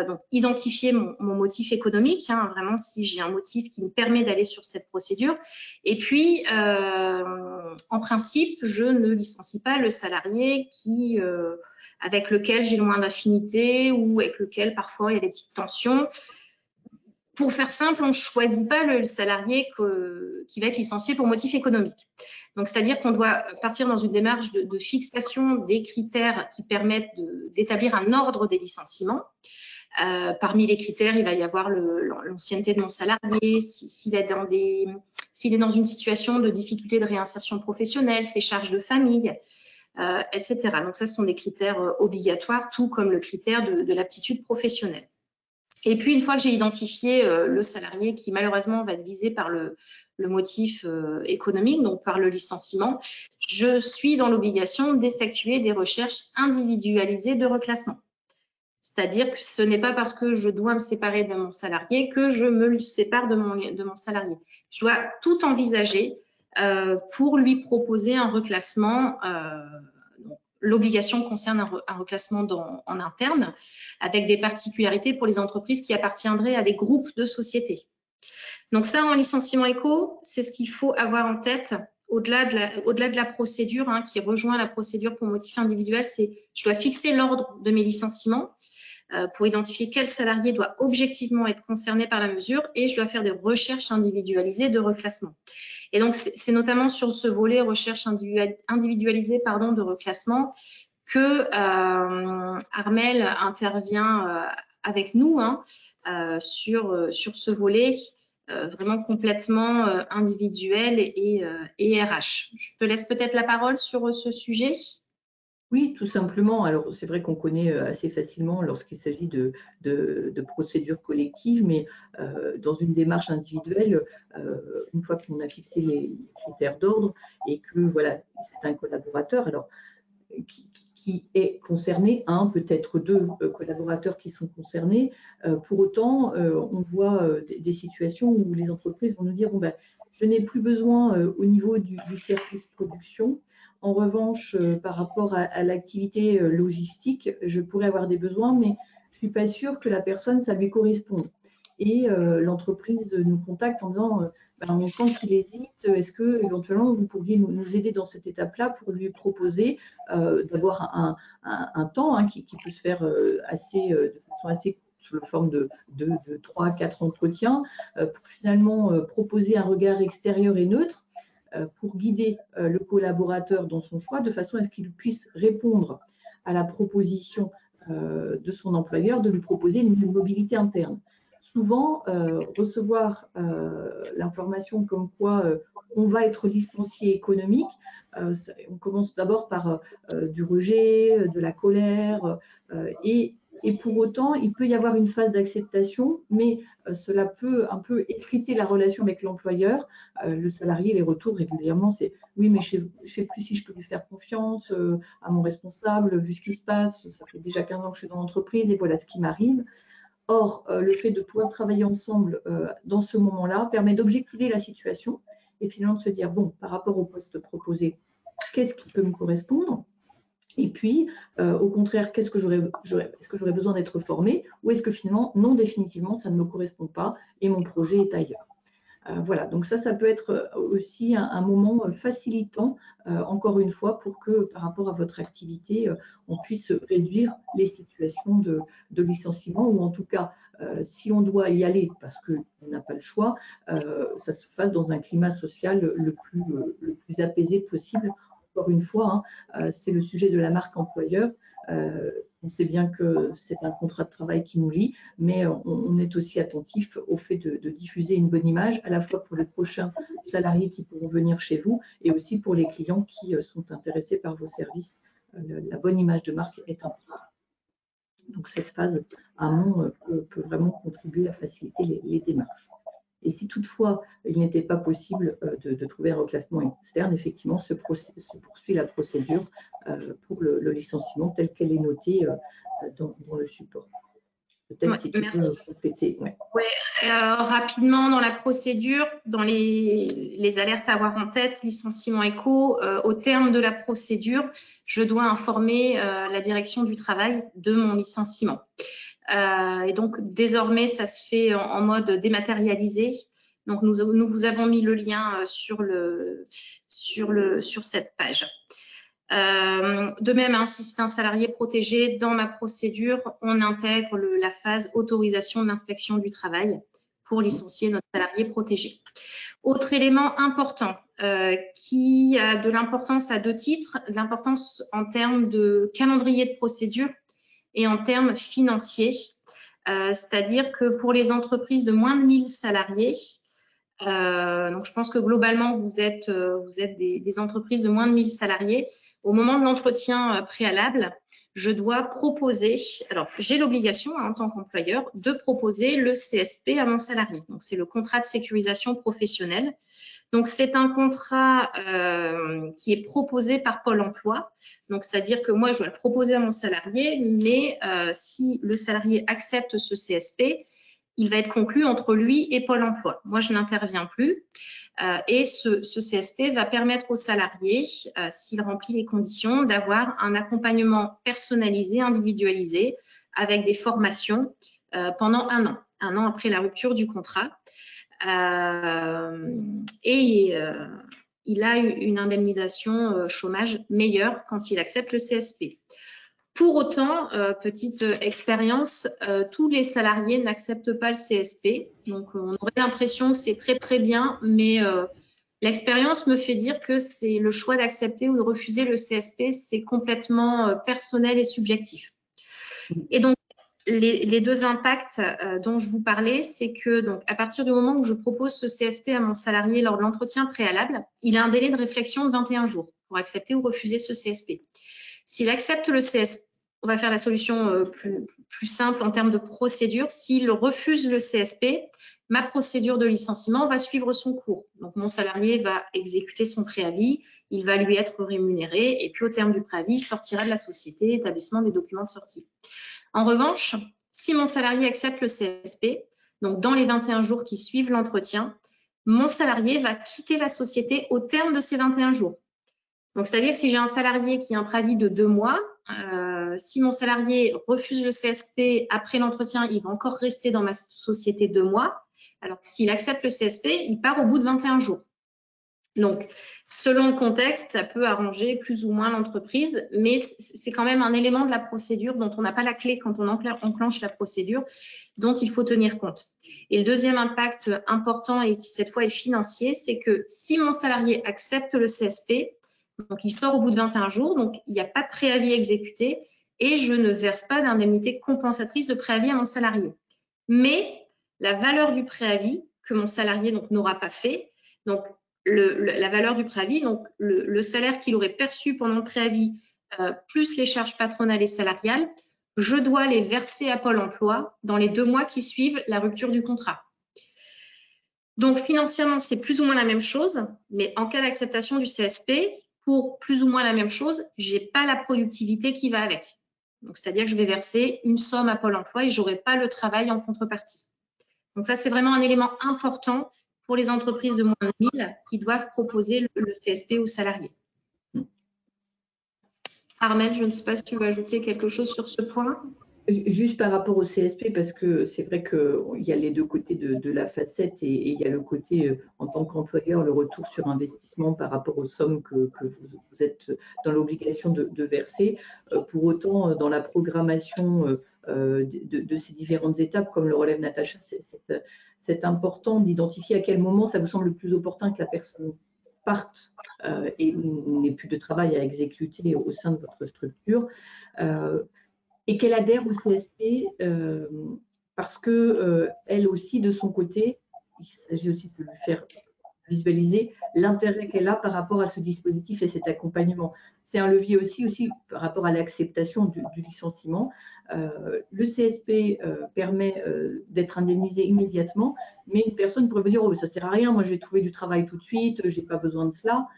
donc identifier mon motif économique, vraiment si j'ai un motif qui me permet d'aller sur cette procédure. Et puis, en principe, je ne licencie pas le salarié avec lequel j'ai le moins d'affinité ou avec lequel parfois il y a des petites tensions. Pour faire simple, on ne choisit pas le salarié qui va être licencié pour motif économique. Donc, c'est-à-dire qu'on doit partir dans une démarche de fixation des critères qui permettent d'établir un ordre des licenciements. Parmi les critères, il va y avoir l'ancienneté de mon salarié, s'il est dans une situation de difficulté de réinsertion professionnelle, ses charges de famille, etc. Donc, ça, ce sont des critères obligatoires, tout comme le critère de l'aptitude professionnelle. Et puis, une fois que j'ai identifié le salarié qui, malheureusement, va être visé par le motif économique, donc par le licenciement, je suis dans l'obligation d'effectuer des recherches individualisées de reclassement. C'est-à-dire que ce n'est pas parce que je dois me séparer de mon salarié que je me sépare de mon salarié. Je dois tout envisager pour lui proposer un reclassement. L'obligation concerne un reclassement en interne avec des particularités pour les entreprises qui appartiendraient à des groupes de sociétés. Donc ça, en licenciement éco, c'est ce qu'il faut avoir en tête au-delà de la procédure qui rejoint la procédure pour motif individuel. C'est je dois fixer l'ordre de mes licenciements. pour identifier quel salarié doit objectivement être concerné par la mesure et je dois faire des recherches individualisées de reclassement. Et donc, c'est notamment sur ce volet recherche individualisée de reclassement que Armelle intervient avec nous sur ce volet vraiment complètement individuel et RH. Je te laisse peut-être la parole sur ce sujet. Oui, tout simplement. Alors, c'est vrai qu'on connaît assez facilement lorsqu'il s'agit de procédures collectives, mais dans une démarche individuelle, une fois qu'on a fixé les critères d'ordre et que voilà, c'est un collaborateur, alors qui est concerné, peut-être deux collaborateurs qui sont concernés. Pour autant, on voit des situations où les entreprises vont nous dire bon, ben, je n'ai plus besoin au niveau du service production. En revanche, par rapport à l'activité logistique, je pourrais avoir des besoins, mais je ne suis pas sûre que la personne, ça lui corresponde. Et l'entreprise nous contacte en disant ben, on sent qu'il hésite, est-ce que éventuellement vous pourriez nous aider dans cette étape-là pour lui proposer d'avoir un temps qui peut se faire de façon assez sous la forme de 3 à 4 entretiens pour finalement proposer un regard extérieur et neutre pour guider le collaborateur dans son choix de façon à ce qu'il puisse répondre à la proposition de son employeur de lui proposer une mobilité interne. Souvent, recevoir l'information comme quoi on va être licencié économique, on commence d'abord par du rejet, de la colère, et pour autant, il peut y avoir une phase d'acceptation, mais cela peut un peu effriter la relation avec l'employeur. Le salarié, les retours régulièrement, c'est oui, mais je ne sais plus si je peux lui faire confiance à mon responsable, vu ce qui se passe, ça fait déjà 15 ans que je suis dans l'entreprise et voilà ce qui m'arrive. Or, le fait de pouvoir travailler ensemble dans ce moment-là permet d'objectiver la situation et finalement de se dire, bon, par rapport au poste proposé, qu'est-ce qui peut me correspondre? Et puis, au contraire, est-ce que j'aurais besoin d'être formé ou est-ce que finalement, non, définitivement, ça ne me correspond pas et mon projet est ailleurs? Voilà, donc ça peut être aussi un moment facilitant, encore une fois, pour que par rapport à votre activité, on puisse réduire les situations de licenciement ou en tout cas, si on doit y aller parce qu'on n'a pas le choix, ça se fasse dans un climat social le plus apaisé possible. Encore une fois, c'est le sujet de la marque employeur. On sait bien que c'est un contrat de travail qui nous lie, mais on est aussi attentif au fait de diffuser une bonne image, à la fois pour les prochains salariés qui pourront venir chez vous et aussi pour les clients qui sont intéressés par vos services. La bonne image de marque est importante. Donc cette phase amont peut vraiment contribuer à faciliter les démarches. Et si toutefois il n'était pas possible de trouver un reclassement externe, effectivement se poursuit la procédure pour le licenciement tel qu'elle est notée dans le support. Peut-être si tu peux compléter. Rapidement dans la procédure, dans les alertes à avoir en tête, licenciement éco, au terme de la procédure, je dois informer la direction du travail de mon licenciement. Et donc désormais ça se fait en mode dématérialisé. Donc nous vous avons mis le lien sur cette page. De même, si c'est un salarié protégé, dans ma procédure, on intègre la phase autorisation de l'inspection du travail pour licencier notre salarié protégé. Autre élément important qui a de l'importance à deux titres, de l'importance en termes de calendrier de procédure et en termes financiers, c'est-à-dire que pour les entreprises de moins de 1000 salariés, donc je pense que globalement vous êtes des entreprises de moins de 1000 salariés. Au moment de l'entretien préalable, je dois proposer, alors j'ai l'obligation en tant qu'employeur de proposer le CSP à mon salarié. Donc c'est le contrat de sécurisation professionnelle. Donc c'est un contrat qui est proposé par Pôle emploi. Donc c'est-à-dire que moi je dois le proposer à mon salarié, mais si le salarié accepte ce CSP, il va être conclu entre lui et Pôle emploi. Moi, je n'interviens plus. Et ce CSP va permettre au salarié, s'il remplit les conditions, d'avoir un accompagnement personnalisé, individualisé, avec des formations pendant un an après la rupture du contrat. Il a une indemnisation chômage meilleure quand il accepte le CSP. Pour autant, petite expérience, tous les salariés n'acceptent pas le CSP. Donc, on aurait l'impression que c'est très, très bien, mais l'expérience me fait dire que c'est le choix d'accepter ou de refuser le CSP, c'est complètement personnel et subjectif. Et donc, les deux impacts dont je vous parlais, c'est que donc, à partir du moment où je propose ce CSP à mon salarié lors de l'entretien préalable, il a un délai de réflexion de 21 jours pour accepter ou refuser ce CSP. S'il accepte le CSP, on va faire la solution plus simple en termes de procédure. S'il refuse le CSP, ma procédure de licenciement va suivre son cours. Donc, mon salarié va exécuter son préavis, il va lui être rémunéré et puis au terme du préavis, il sortira de la société, établissement des documents de sortie. En revanche, si mon salarié accepte le CSP, donc dans les 21 jours qui suivent l'entretien, mon salarié va quitter la société au terme de ces 21 jours. Donc, c'est-à-dire que si j'ai un salarié qui a un préavis de 2 mois, si mon salarié refuse le CSP après l'entretien, il va encore rester dans ma société 2 mois. Alors, s'il accepte le CSP, il part au bout de 21 jours. Donc, selon le contexte, ça peut arranger plus ou moins l'entreprise, mais c'est quand même un élément de la procédure dont on n'a pas la clé quand on enclenche la procédure, dont il faut tenir compte. Et le deuxième impact important, et qui cette fois est financier, c'est que si mon salarié accepte le CSP, donc il sort au bout de 21 jours, donc il n'y a pas de préavis exécuté et je ne verse pas d'indemnité compensatrice de préavis à mon salarié. Mais la valeur du préavis que mon salarié n'aura pas fait, donc la valeur du préavis, donc le salaire qu'il aurait perçu pendant le préavis, plus les charges patronales et salariales, je dois les verser à Pôle emploi dans les 2 mois qui suivent la rupture du contrat. Donc, financièrement, c'est plus ou moins la même chose, mais en cas d'acceptation du CSP, pour plus ou moins la même chose, je n'ai pas la productivité qui va avec. Donc, c'est-à-dire que je vais verser une somme à Pôle emploi et je n'aurai pas le travail en contrepartie. Donc, ça, c'est vraiment un élément important pour les entreprises de moins de 1000 qui doivent proposer le CSP aux salariés. Armelle, je ne sais pas si tu veux ajouter quelque chose sur ce point. Juste par rapport au CSP, parce que c'est vrai qu'il y a les deux côtés de la facette et il y a le côté, en tant qu'employeur, le retour sur investissement par rapport aux sommes que vous êtes dans l'obligation de verser. Pour autant, dans la programmation de ces différentes étapes, comme le relève Natacha, c'est important d'identifier à quel moment ça vous semble le plus opportun que la personne parte et n'ait plus de travail à exécuter au sein de votre structure. Et qu'elle adhère au CSP parce que elle aussi, de son côté, il s'agit aussi de lui faire visualiser l'intérêt qu'elle a par rapport à ce dispositif et cet accompagnement. C'est un levier aussi par rapport à l'acceptation du licenciement. Le CSP permet d'être indemnisé immédiatement, mais une personne pourrait vous dire « oh, ça ne sert à rien, moi je vais trouver du travail tout de suite, je n'ai pas besoin de cela ».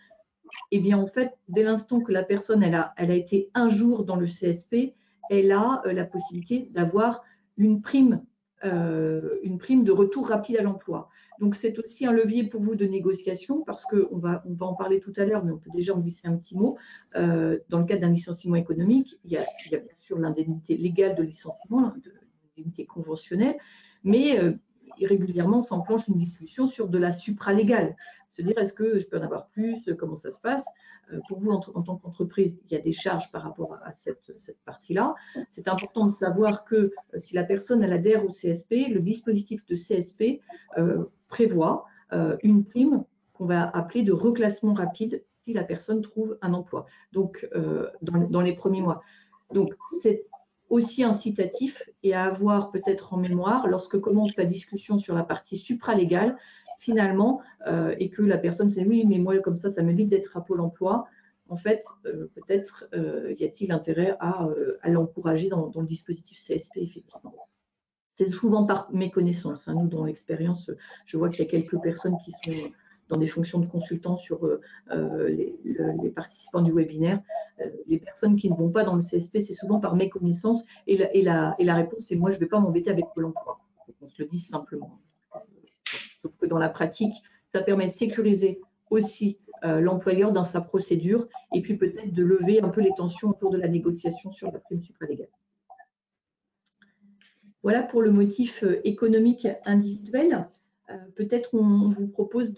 Eh bien, en fait, dès l'instant que la personne elle a été un jour dans le CSP, elle a la possibilité d'avoir une prime de retour rapide à l'emploi. Donc, c'est aussi un levier pour vous de négociation parce qu'on va en parler tout à l'heure, mais on peut déjà en glisser un petit mot. Dans le cadre d'un licenciement économique, il y a bien sûr l'indemnité légale de licenciement, l'indemnité conventionnelle, mais régulièrement s'enclenche une discussion sur de la supralégale. Se dire, est-ce que je peux en avoir plus? Comment ça se passe? Pour vous, en tant qu'entreprise, il y a des charges par rapport à cette partie-là. C'est important de savoir que si la personne elle adhère au CSP, le dispositif de CSP prévoit une prime qu'on va appeler de reclassement rapide si la personne trouve un emploi, donc dans les premiers mois. Donc, c'est aussi incitatif et à avoir peut-être en mémoire lorsque commence la discussion sur la partie supralégale, finalement, et que la personne se dit oui, mais moi, comme ça m'évite d'être à Pôle emploi. En fait, peut-être y a-t-il intérêt à l'encourager dans le dispositif CSP, effectivement. C'est souvent par méconnaissance. Hein. Nous, dans l'expérience, je vois qu'il y a quelques personnes qui sont dans des fonctions de consultant sur les participants du webinaire. Les personnes qui ne vont pas dans le CSP, c'est souvent par méconnaissance. Et la réponse, c'est moi, je ne vais pas m'embêter avec Pôle emploi. On se le dit simplement. Sauf que dans la pratique, ça permet de sécuriser aussi l'employeur dans sa procédure et puis peut-être de lever un peu les tensions autour de la négociation sur la prime supralégale. Voilà pour le motif économique individuel. Peut-être on vous propose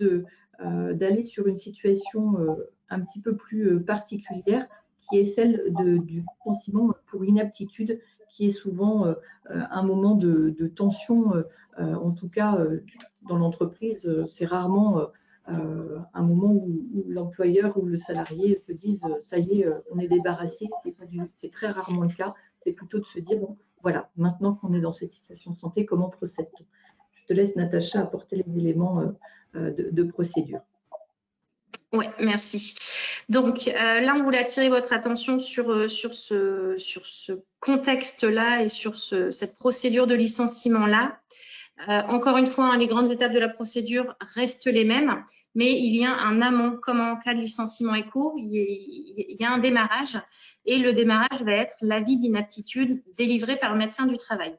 d'aller sur une situation un petit peu plus particulière qui est celle du licenciement pour inaptitude, qui est souvent un moment de tension, en tout cas dans l'entreprise, c'est rarement un moment où l'employeur ou le salarié se disent ça y est, on est débarrassé. C'est très rarement le cas. C'est plutôt de se dire bon, voilà, maintenant qu'on est dans cette situation de santé, comment procède-t-on? Je te laisse, Natacha, apporter les éléments de procédure. Oui, merci. Donc là, on voulait attirer votre attention sur ce contexte-là et sur cette procédure de licenciement-là. Encore une fois, hein, les grandes étapes de la procédure restent les mêmes, mais il y a un amont, comme en cas de licenciement éco, il y a un démarrage, et le démarrage va être l'avis d'inaptitude délivré par le médecin du travail.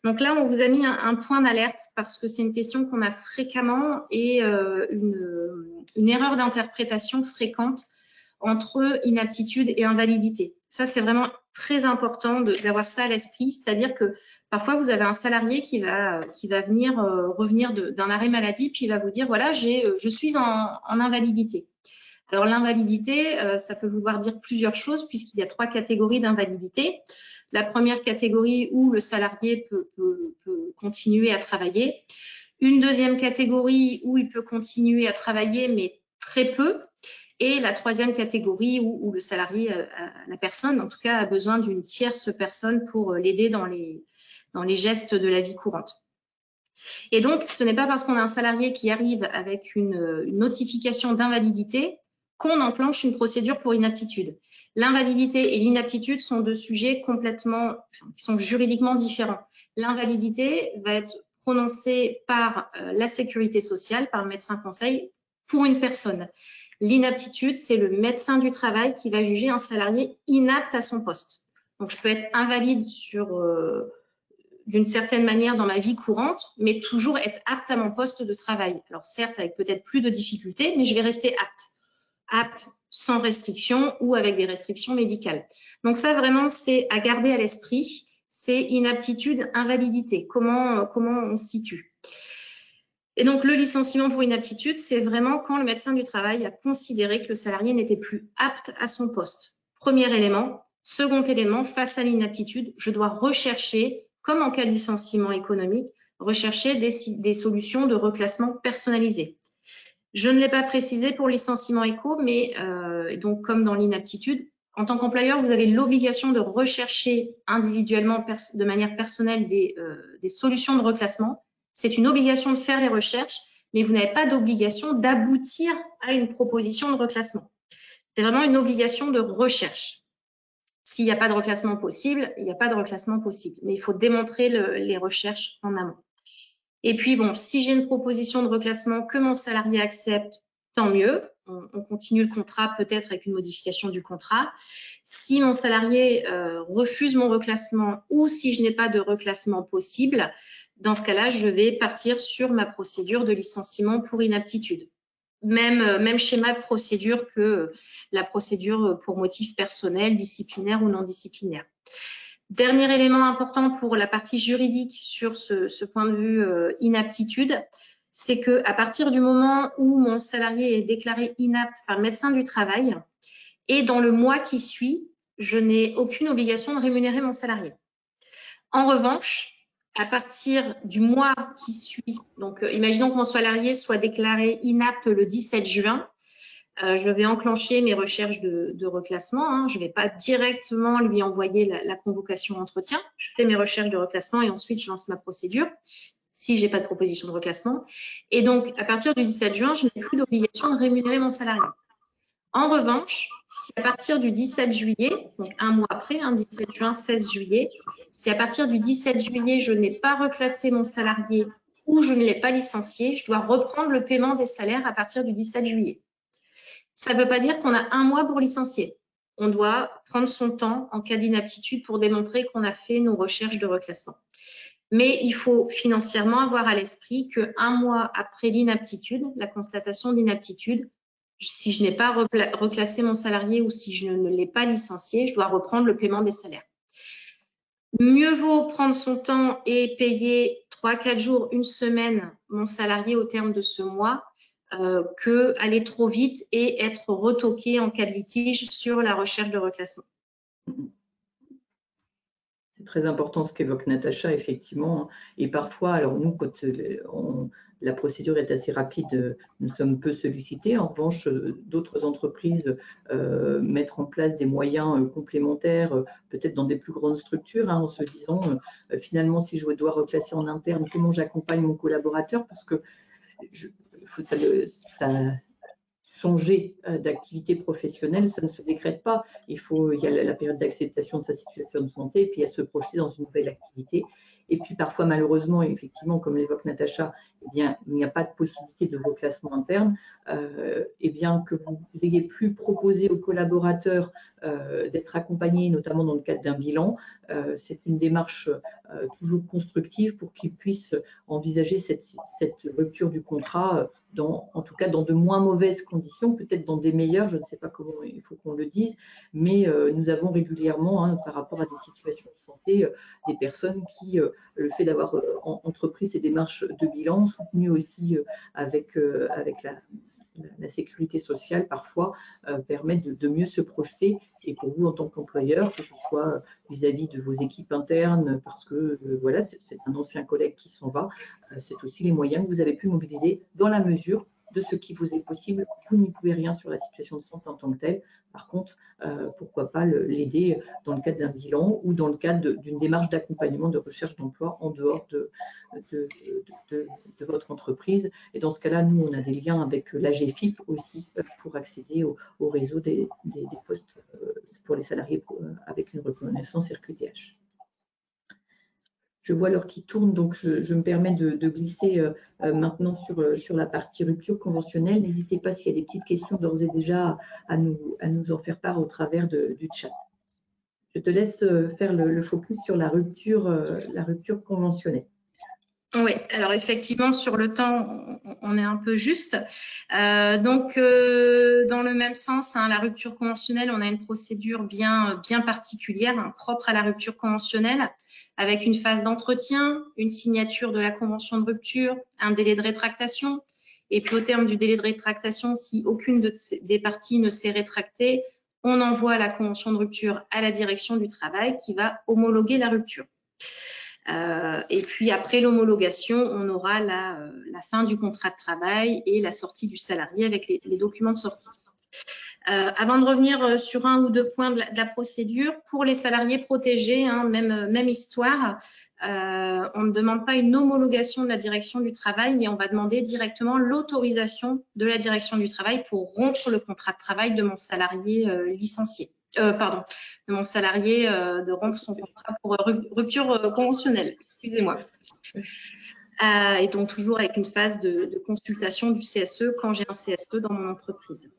Donc là, on vous a mis un point d'alerte parce que c'est une question qu'on a fréquemment et une erreur d'interprétation fréquente entre inaptitude et invalidité. Ça, c'est vraiment très important d'avoir ça à l'esprit, c'est-à-dire que parfois, vous avez un salarié qui va venir revenir d'un arrêt maladie, puis il va vous dire, voilà, je suis en invalidité. Alors, l'invalidité, ça peut vouloir dire plusieurs choses, puisqu'il y a 3 catégories d'invalidité. La première catégorie où le salarié peut continuer à travailler. Une deuxième catégorie où il peut continuer à travailler, mais très peu. Et la troisième catégorie où le salarié, la personne en tout cas, a besoin d'une tierce personne pour l'aider dans les gestes de la vie courante. Et donc, ce n'est pas parce qu'on a un salarié qui arrive avec une notification d'invalidité qu'on enclenche une procédure pour inaptitude. L'invalidité et l'inaptitude sont 2 sujets qui sont juridiquement différents. L'invalidité va être prononcée par la sécurité sociale, par le médecin conseil, pour une personne. L'inaptitude, c'est le médecin du travail qui va juger un salarié inapte à son poste. Donc, je peux être invalide d'une certaine manière dans ma vie courante, mais toujours être apte à mon poste de travail. Alors certes, avec peut-être plus de difficultés, mais je vais rester apte. Apte sans restriction ou avec des restrictions médicales. Donc ça, vraiment, c'est à garder à l'esprit. C'est inaptitude, invalidité. Comment on se situe? Et donc, le licenciement pour inaptitude, c'est vraiment quand le médecin du travail a considéré que le salarié n'était plus apte à son poste. Premier élément. Second élément, face à l'inaptitude, je dois rechercher, comme en cas de licenciement économique, rechercher des solutions de reclassement personnalisées. Je ne l'ai pas précisé pour le licenciement éco, mais donc comme dans l'inaptitude, en tant qu'employeur, vous avez l'obligation de rechercher individuellement, de manière personnelle, des solutions de reclassement. C'est une obligation de faire les recherches, mais vous n'avez pas d'obligation d'aboutir à une proposition de reclassement. C'est vraiment une obligation de recherche. S'il n'y a pas de reclassement possible, il n'y a pas de reclassement possible. Mais il faut démontrer les recherches en amont. Et puis, bon, si j'ai une proposition de reclassement que mon salarié accepte, tant mieux. On continue le contrat peut-être avec une modification du contrat. Si mon salarié refuse mon reclassement ou si je n'ai pas de reclassement possible, dans ce cas-là, je vais partir sur ma procédure de licenciement pour inaptitude. Même schéma de procédure que la procédure pour motif personnel, disciplinaire ou non disciplinaire. Dernier élément important pour la partie juridique sur ce point de vue inaptitude, c'est qu'à partir du moment où mon salarié est déclaré inapte par le médecin du travail et dans le mois qui suit, je n'ai aucune obligation de rémunérer mon salarié. En revanche, à partir du mois qui suit, donc imaginons que mon salarié soit déclaré inapte le 17 juin, je vais enclencher mes recherches de reclassement. Hein. Je ne vais pas directement lui envoyer la convocation entretien. Je fais mes recherches de reclassement et ensuite je lance ma procédure si je n'ai pas de proposition de reclassement. Et donc, à partir du 17 juin, je n'ai plus d'obligation de rémunérer mon salarié. En revanche, si à partir du 17 juillet, donc un mois après, 17 juin, 16 juillet, si à partir du 17 juillet, je n'ai pas reclassé mon salarié ou je ne l'ai pas licencié, je dois reprendre le paiement des salaires à partir du 17 juillet. Ça ne veut pas dire qu'on a un mois pour licencier. On doit prendre son temps en cas d'inaptitude pour démontrer qu'on a fait nos recherches de reclassement. Mais il faut financièrement avoir à l'esprit qu'un mois après l'inaptitude, la constatation d'inaptitude, si je n'ai pas reclassé mon salarié ou si je ne l'ai pas licencié, je dois reprendre le paiement des salaires. Mieux vaut prendre son temps et payer 3-4 jours, une semaine, mon salarié au terme de ce mois, que aller trop vite et être retoqué en cas de litige sur la recherche de reclassement. C'est très important ce qu'évoque Natacha, effectivement. Et parfois, alors nous, quand la procédure est assez rapide, nous sommes peu sollicités. En revanche, d'autres entreprises mettent en place des moyens complémentaires, peut-être dans des plus grandes structures, en se disant, finalement, si je dois reclasser en interne, comment j'accompagne mon collaborateur? Parce que ça changer d'activité professionnelle, ça ne se décrète pas. Il y a la période d'acceptation de sa situation de santé, et puis il y a se projeter dans une nouvelle activité. Et puis parfois, malheureusement, et effectivement, comme l'évoque Natacha, eh bien, il n'y a pas de possibilité de reclassement interne. Et bien que vous ayez pu proposer aux collaborateurs d'être accompagnés, notamment dans le cadre d'un bilan, c'est une démarche toujours constructive pour qu'ils puissent envisager cette rupture du contrat en tout cas dans de moins mauvaises conditions, peut-être dans des meilleures, je ne sais pas comment il faut qu'on le dise, mais nous avons régulièrement, par rapport à des situations de santé, des personnes qui, le fait d'avoir entrepris ces démarches de bilan, soutenues aussi avec la sécurité sociale parfois, permet de mieux se projeter. Et pour vous en tant qu'employeur, que ce soit vis-à-vis de vos équipes internes, parce que voilà, c'est un ancien collègue qui s'en va, c'est aussi les moyens que vous avez pu mobiliser dans la mesure de ce qui vous est possible. Vous n'y pouvez rien sur la situation de santé en tant que telle. Par contre, pourquoi pas l'aider dans le cadre d'un bilan ou dans le cadre d'une démarche d'accompagnement de recherche d'emploi en dehors de votre entreprise. Et dans ce cas-là, nous, on a des liens avec l'AGFIP aussi pour accéder au réseau des postes pour les salariés avec une reconnaissance RQTH. Je vois l'heure qui tourne, donc je me permets de glisser maintenant sur la partie rupture conventionnelle. N'hésitez pas s'il y a des petites questions d'ores et déjà à nous en faire part au travers du chat. Je te laisse faire le focus sur la rupture conventionnelle. Oui, alors effectivement, sur le temps, on est un peu juste. Donc, dans le même sens, la rupture conventionnelle, on a une procédure bien particulière, propre à la rupture conventionnelle, avec une phase d'entretien, une signature de la convention de rupture, un délai de rétractation. Et puis, au terme du délai de rétractation, si aucune des parties ne s'est rétractée, on envoie la convention de rupture à la direction du travail qui va homologuer la rupture. Et puis après l'homologation, on aura la fin du contrat de travail et la sortie du salarié avec les documents de sortie. Avant de revenir sur un ou deux points de la procédure, pour les salariés protégés, même histoire, on ne demande pas une homologation de la direction du travail, mais on va demander directement l'autorisation de la direction du travail pour rompre le contrat de travail de mon salarié licencié. De mon salarié de rompre son contrat pour rupture conventionnelle, excusez-moi. Et donc toujours avec une phase de consultation du CSE quand j'ai un CSE dans mon entreprise.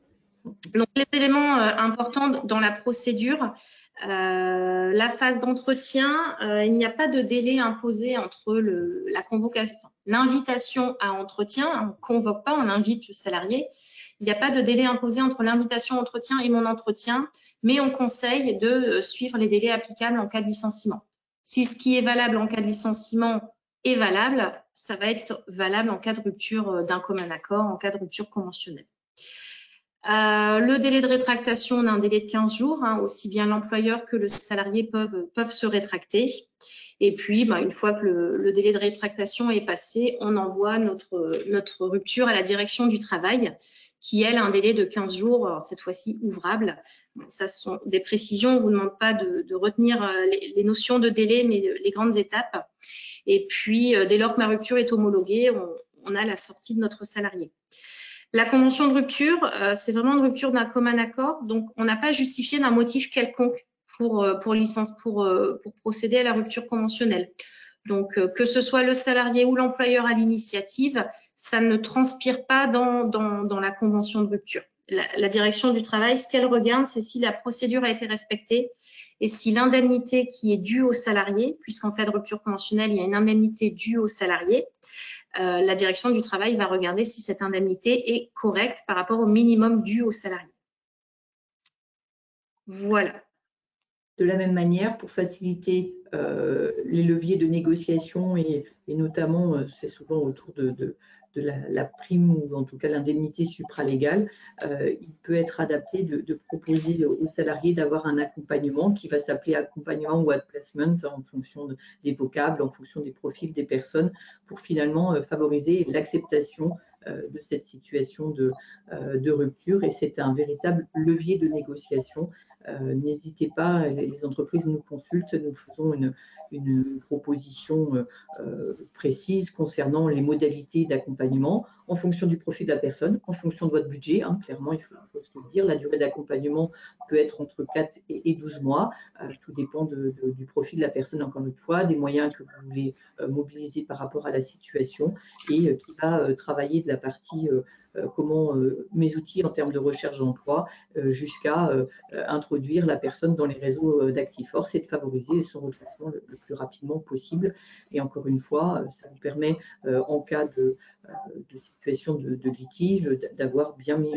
Donc les éléments importants dans la procédure, la phase d'entretien, il n'y a pas de délai imposé entre la convocation, l'invitation à entretien, on ne convoque pas, on invite le salarié. Il n'y a pas de délai imposé entre l'invitation à entretien et mon entretien, mais on conseille de suivre les délais applicables en cas de licenciement. Si ce qui est valable en cas de licenciement est valable, ça va être valable en cas de rupture d'un commun accord, en cas de rupture conventionnelle. Le délai de rétractation, on a un délai de 15 jours, aussi bien l'employeur que le salarié peuvent se rétracter. Et puis, une fois que le délai de rétractation est passé, on envoie notre rupture à la direction du travail, qui, elle, a un délai de 15 jours, cette fois-ci ouvrable. Bon, ça, ce sont des précisions, on ne vous demande pas de retenir les notions de délai, mais les grandes étapes. Et puis, dès lors que ma rupture est homologuée, on a la sortie de notre salarié. La convention de rupture, c'est vraiment une rupture d'un commun accord, donc on n'a pas justifié d'un motif quelconque pour procéder à la rupture conventionnelle. Donc, que ce soit le salarié ou l'employeur à l'initiative, ça ne transpire pas dans la convention de rupture. La direction du travail, ce qu'elle regarde, c'est si la procédure a été respectée et si l'indemnité qui est due au salarié, puisqu'en cas de rupture conventionnelle, il y a une indemnité due au salarié, la direction du travail va regarder si cette indemnité est correcte par rapport au minimum dû au salarié. Voilà. De la même manière, pour faciliter les leviers de négociation et notamment, c'est souvent autour la prime ou en tout cas l'indemnité supralégale, il peut être adapté de proposer aux salariés d'avoir un accompagnement qui va s'appeler accompagnement ou placement en fonction des vocables, en fonction des profils des personnes, pour finalement favoriser l'acceptation de cette situation de rupture. Et c'est un véritable levier de négociation. N'hésitez pas, les entreprises nous consultent, nous faisons une proposition précise concernant les modalités d'accompagnement en fonction du profil de la personne, en fonction de votre budget. Hein, clairement, il faut se le dire, la durée d'accompagnement peut être entre 4 et 12 mois. Tout dépend du profil de la personne, encore une fois, des moyens que vous voulez mobiliser par rapport à la situation, et qui va travailler de la partie comment mes outils en termes de recherche d'emploi jusqu'à introduire la personne dans les réseaux d'Actiforce et de favoriser son reclassement le plus rapidement possible. Et encore une fois, ça vous permet, en cas de situation de litige, d'avoir bien mis,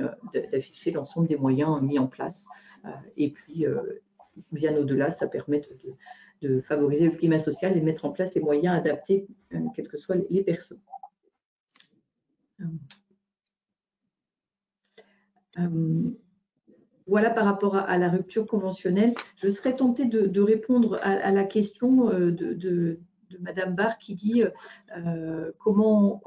d'afficher l'ensemble des moyens mis en place. Et puis, bien au-delà, ça permet de favoriser le climat social et de mettre en place les moyens adaptés, quelles que soient les personnes. Voilà par rapport à la rupture conventionnelle. Je serais tentée de répondre à la question de Madame Barr qui dit comment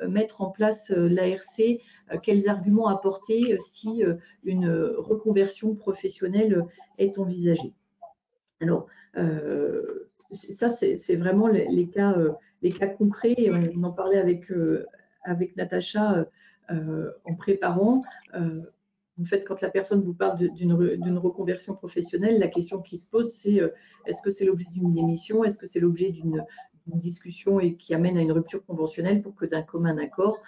mettre en place l'ARC, quels arguments apporter si une reconversion professionnelle est envisagée. Alors, ça, c'est vraiment les cas concrets. On en parlait avec Natacha en préparant. En fait, quand la personne vous parle d'une reconversion professionnelle, la question qui se pose, c'est est-ce que c'est l'objet d'une démission? Est-ce que c'est l'objet d'une discussion et qui amène à une rupture conventionnelle pour que d'un commun accord,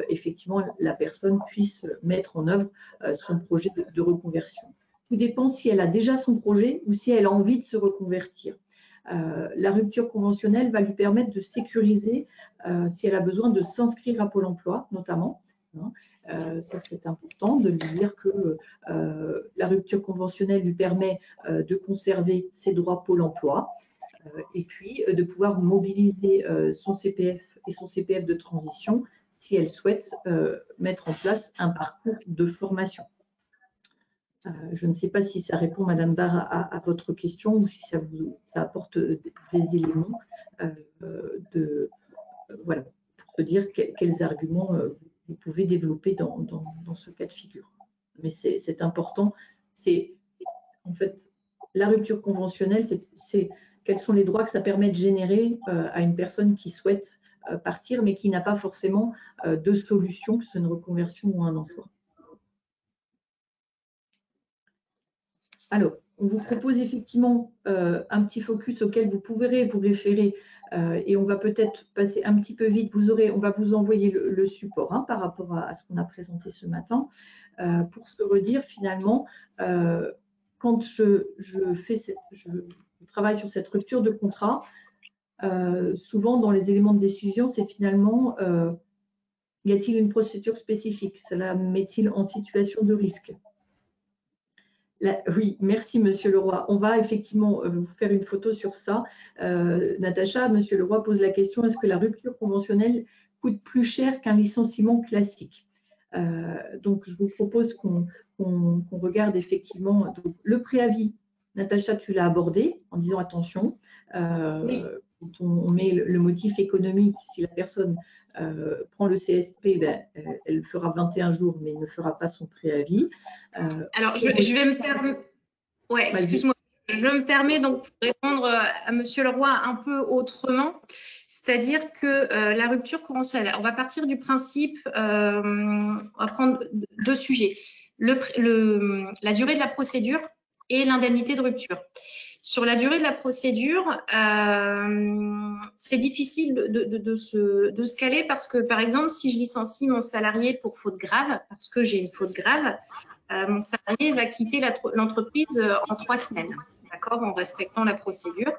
effectivement, la personne puisse mettre en œuvre son projet de reconversion. Tout dépend si elle a déjà son projet ou si elle a envie de se reconvertir. La rupture conventionnelle va lui permettre de sécuriser si elle a besoin de s'inscrire à Pôle emploi, notamment. Ça, c'est important de lui dire que la rupture conventionnelle lui permet de conserver ses droits Pôle emploi et puis de pouvoir mobiliser son CPF et son CPF de transition si elle souhaite mettre en place un parcours de formation. Je ne sais pas si ça répond, Madame Barr, à votre question ou si ça apporte des éléments voilà, pour se dire quels arguments vous pouvez développer dans ce cas de figure. Mais c'est important. En fait, la rupture conventionnelle, c'est quels sont les droits que ça permet de générer à une personne qui souhaite partir, mais qui n'a pas forcément de solution, que ce soit une reconversion ou un emploi. Alors, on vous propose effectivement un petit focus auquel vous pourrez vous référer et on va peut-être passer un petit peu vite. On va vous envoyer le support par rapport à ce qu'on a présenté ce matin pour se redire finalement, quand je travaille sur cette rupture de contrat, souvent dans les éléments de décision, c'est finalement y a-t-il une procédure spécifique? Cela met-il en situation de risque? Oui, merci Monsieur Leroy. On va effectivement vous faire une photo sur ça. Natacha, Monsieur Leroy pose la question, est-ce que la rupture conventionnelle coûte plus cher qu'un licenciement classique? Donc, je vous propose qu'on regarde effectivement donc, le préavis. Natacha, tu l'as abordé en disant attention, oui. quand on met le motif économique, si la personne prend le CSP, elle fera 21 jours, mais ne fera pas son préavis. Alors, je vais me permettre… Ouais, excuse-moi. Je me permets donc de répondre à Monsieur Leroy un peu autrement. C'est-à-dire que la rupture conventionnelle, on va partir du principe, on va prendre deux sujets, la durée de la procédure et l'indemnité de rupture. Sur la durée de la procédure, c'est difficile de se caler parce que, par exemple, si je licencie mon salarié pour faute grave, parce que j'ai une faute grave, mon salarié va quitter l'entreprise en 3 semaines, d'accord, en respectant la procédure.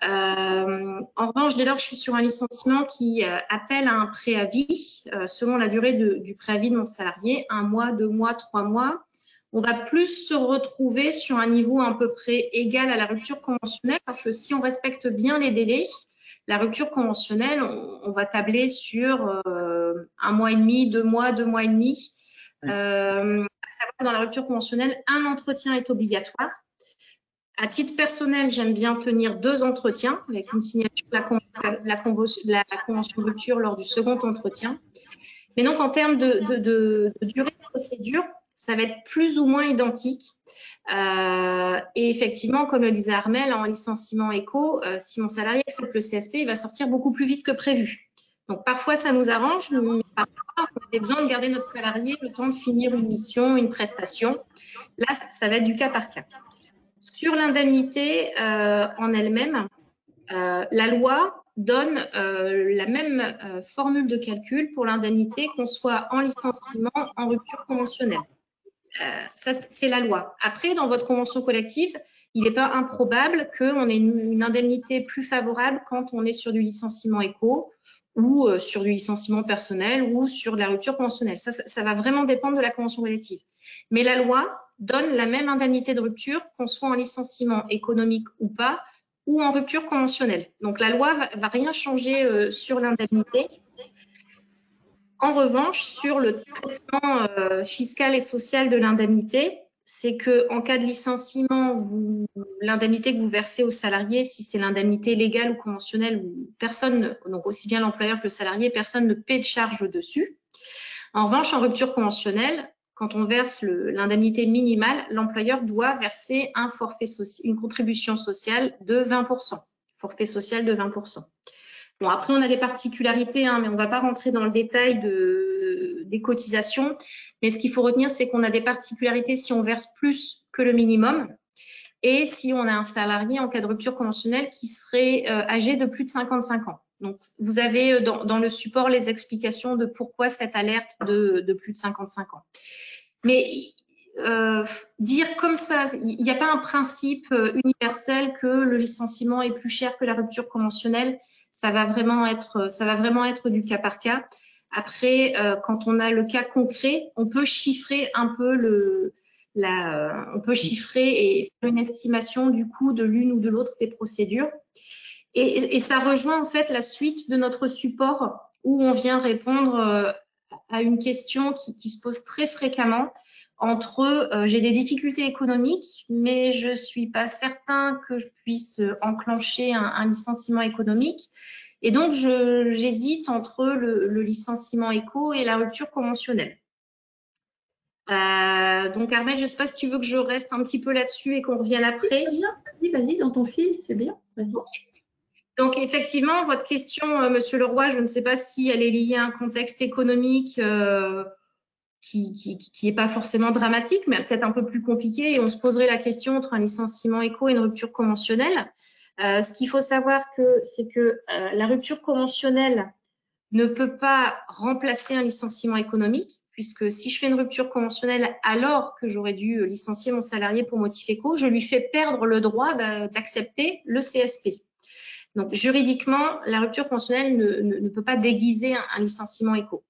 En revanche, dès lors que je suis sur un licenciement qui appelle à un préavis, selon la durée du préavis de mon salarié, 1 mois, 2 mois, 3 mois, on va plus se retrouver sur un niveau à peu près égal à la rupture conventionnelle parce que si on respecte bien les délais, La rupture conventionnelle, on va tabler sur 1 mois et demi, 2 mois, 2 mois et demi. À savoir que dans la rupture conventionnelle, un entretien est obligatoire. À titre personnel, j'aime bien tenir 2 entretiens avec une signature de la convention de rupture lors du second entretien. Mais donc, en termes de durée de procédure, ça va être plus ou moins identique. Et effectivement, comme le disait Armelle, en licenciement éco, si mon salarié accepte le CSP, il va sortir beaucoup plus vite que prévu. Donc, parfois, ça nous arrange, mais parfois, on a besoin de garder notre salarié le temps de finir une mission, une prestation. Là, ça va être du cas par cas. Sur l'indemnité en elle-même, la loi donne la même formule de calcul pour l'indemnité qu'on soit en licenciement, en rupture conventionnelle. Ça, c'est la loi. Après, dans votre convention collective, il n'est pas improbable qu'on ait une indemnité plus favorable quand on est sur du licenciement éco ou sur du licenciement personnel ou sur de la rupture conventionnelle. Ça va vraiment dépendre de la convention collective. Mais la loi donne la même indemnité de rupture qu'on soit en licenciement économique ou pas, ou en rupture conventionnelle. Donc, la loi va rien changer sur l'indemnité. En revanche, sur le traitement fiscal et social de l'indemnité, c'est qu'en cas de licenciement, l'indemnité que vous versez au salarié, si c'est l'indemnité légale ou conventionnelle, personne, donc aussi bien l'employeur que le salarié, personne ne paie de charge dessus. En revanche, en rupture conventionnelle, quand on verse l'indemnité minimale, l'employeur doit verser un forfait une contribution sociale de 20%. Forfait social de 20%. Bon, après, on a des particularités, mais on ne va pas rentrer dans le détail des cotisations. Mais ce qu'il faut retenir, c'est qu'on a des particularités si on verse plus que le minimum et si on a un salarié en cas de rupture conventionnelle qui serait âgé de plus de 55 ans. Donc, vous avez dans le support les explications de pourquoi cette alerte de plus de 55 ans. Mais dire comme ça, il n'y a pas un principe universel que le licenciement est plus cher que la rupture conventionnelle. Ça va vraiment être du cas par cas. Après, quand on a le cas concret, on peut chiffrer un peu on peut chiffrer et faire une estimation du coût de l'une ou de l'autre des procédures. Et ça rejoint en fait la suite de notre support où on vient répondre à une question qui se pose très fréquemment entre j'ai des difficultés économiques, mais je ne suis pas certain que je puisse enclencher un licenciement économique. Et donc, j'hésite entre le licenciement éco et la rupture conventionnelle. Donc, Armelle, je ne sais pas si tu veux que je reste un petit peu là-dessus et qu'on revienne après. Vas-y, dans ton fil, c'est bien. Vas-y. Okay. Donc, effectivement, votre question, Monsieur Leroy, je ne sais pas si elle est liée à un contexte économique qui n'est pas forcément dramatique, mais peut-être un peu plus compliqué. Et on se poserait la question entre un licenciement éco et une rupture conventionnelle. Ce qu'il faut savoir, c'est que la rupture conventionnelle ne peut pas remplacer un licenciement économique, puisque si je fais une rupture conventionnelle alors que j'aurais dû licencier mon salarié pour motif éco, je lui fais perdre le droit d'accepter le CSP. Donc, juridiquement, la rupture conventionnelle ne peut pas déguiser un licenciement éco.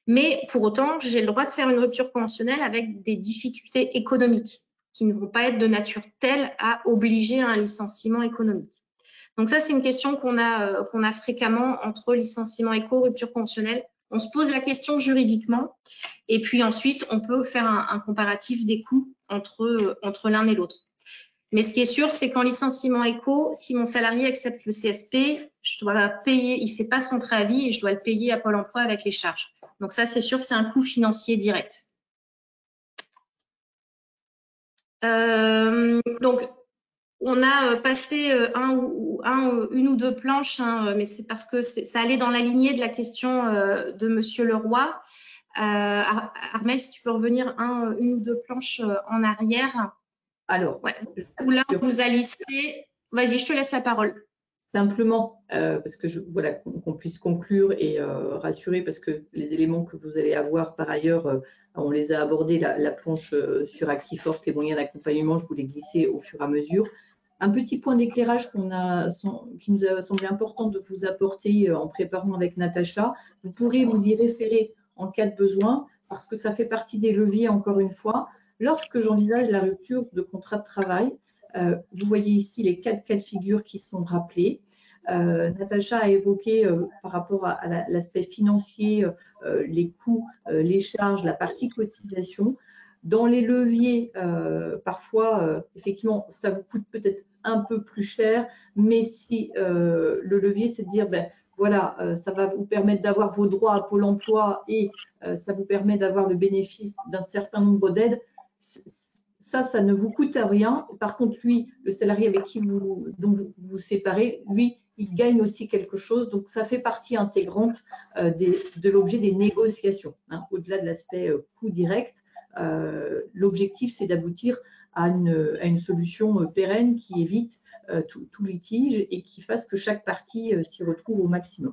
Mais pour autant, j'ai le droit de faire une rupture conventionnelle avec des difficultés économiques qui ne vont pas être de nature telle à obliger à un licenciement économique. Donc ça, c'est une question qu'on a fréquemment entre licenciement éco, rupture conventionnelle. On se pose la question juridiquement et puis ensuite, on peut faire un comparatif des coûts entre l'un et l'autre. Mais ce qui est sûr, c'est qu'en licenciement éco, si mon salarié accepte le CSP, je dois payer, il ne fait pas son préavis et je dois le payer à Pôle emploi avec les charges. Donc ça, c'est sûr que c'est un coût financier direct. Donc, on a passé une ou deux planches, mais c'est parce que ça allait dans la lignée de la question de Monsieur Leroy. Armelle, si tu peux revenir une ou deux planches en arrière. Alors, ouais. Où là, vous a listé. Vas-y, je te laisse la parole. Simplement, parce que voilà, qu'on puisse conclure et rassurer, parce que les éléments que vous allez avoir par ailleurs, on les a abordés, la planche sur ActiForce, les moyens d'accompagnement, je vous les glisser au fur et à mesure. Un petit point d'éclairage qui nous a semblé important de vous apporter en préparant avec Natacha, vous pourrez vous y référer en cas de besoin, parce que ça fait partie des leviers, encore une fois. Lorsque j'envisage la rupture de contrat de travail, vous voyez ici les 4 cas de figure qui sont rappelés. Natacha a évoqué par rapport à l'aspect financier, les coûts, les charges, la partie cotisation. Dans les leviers, parfois, effectivement, ça vous coûte peut-être un peu plus cher, mais si le levier, c'est de dire, ben, voilà, ça va vous permettre d'avoir vos droits à Pôle emploi et ça vous permet d'avoir le bénéfice d'un certain nombre d'aides, ça ne vous coûte rien. Par contre, lui, le salarié avec qui dont vous vous séparez, lui, il gagne aussi quelque chose. Donc, ça fait partie intégrante de l'objet des négociations. Hein. Au-delà de l'aspect coût direct, l'objectif, c'est d'aboutir à une solution pérenne qui évite tout litige et qui fasse que chaque partie s'y retrouve au maximum.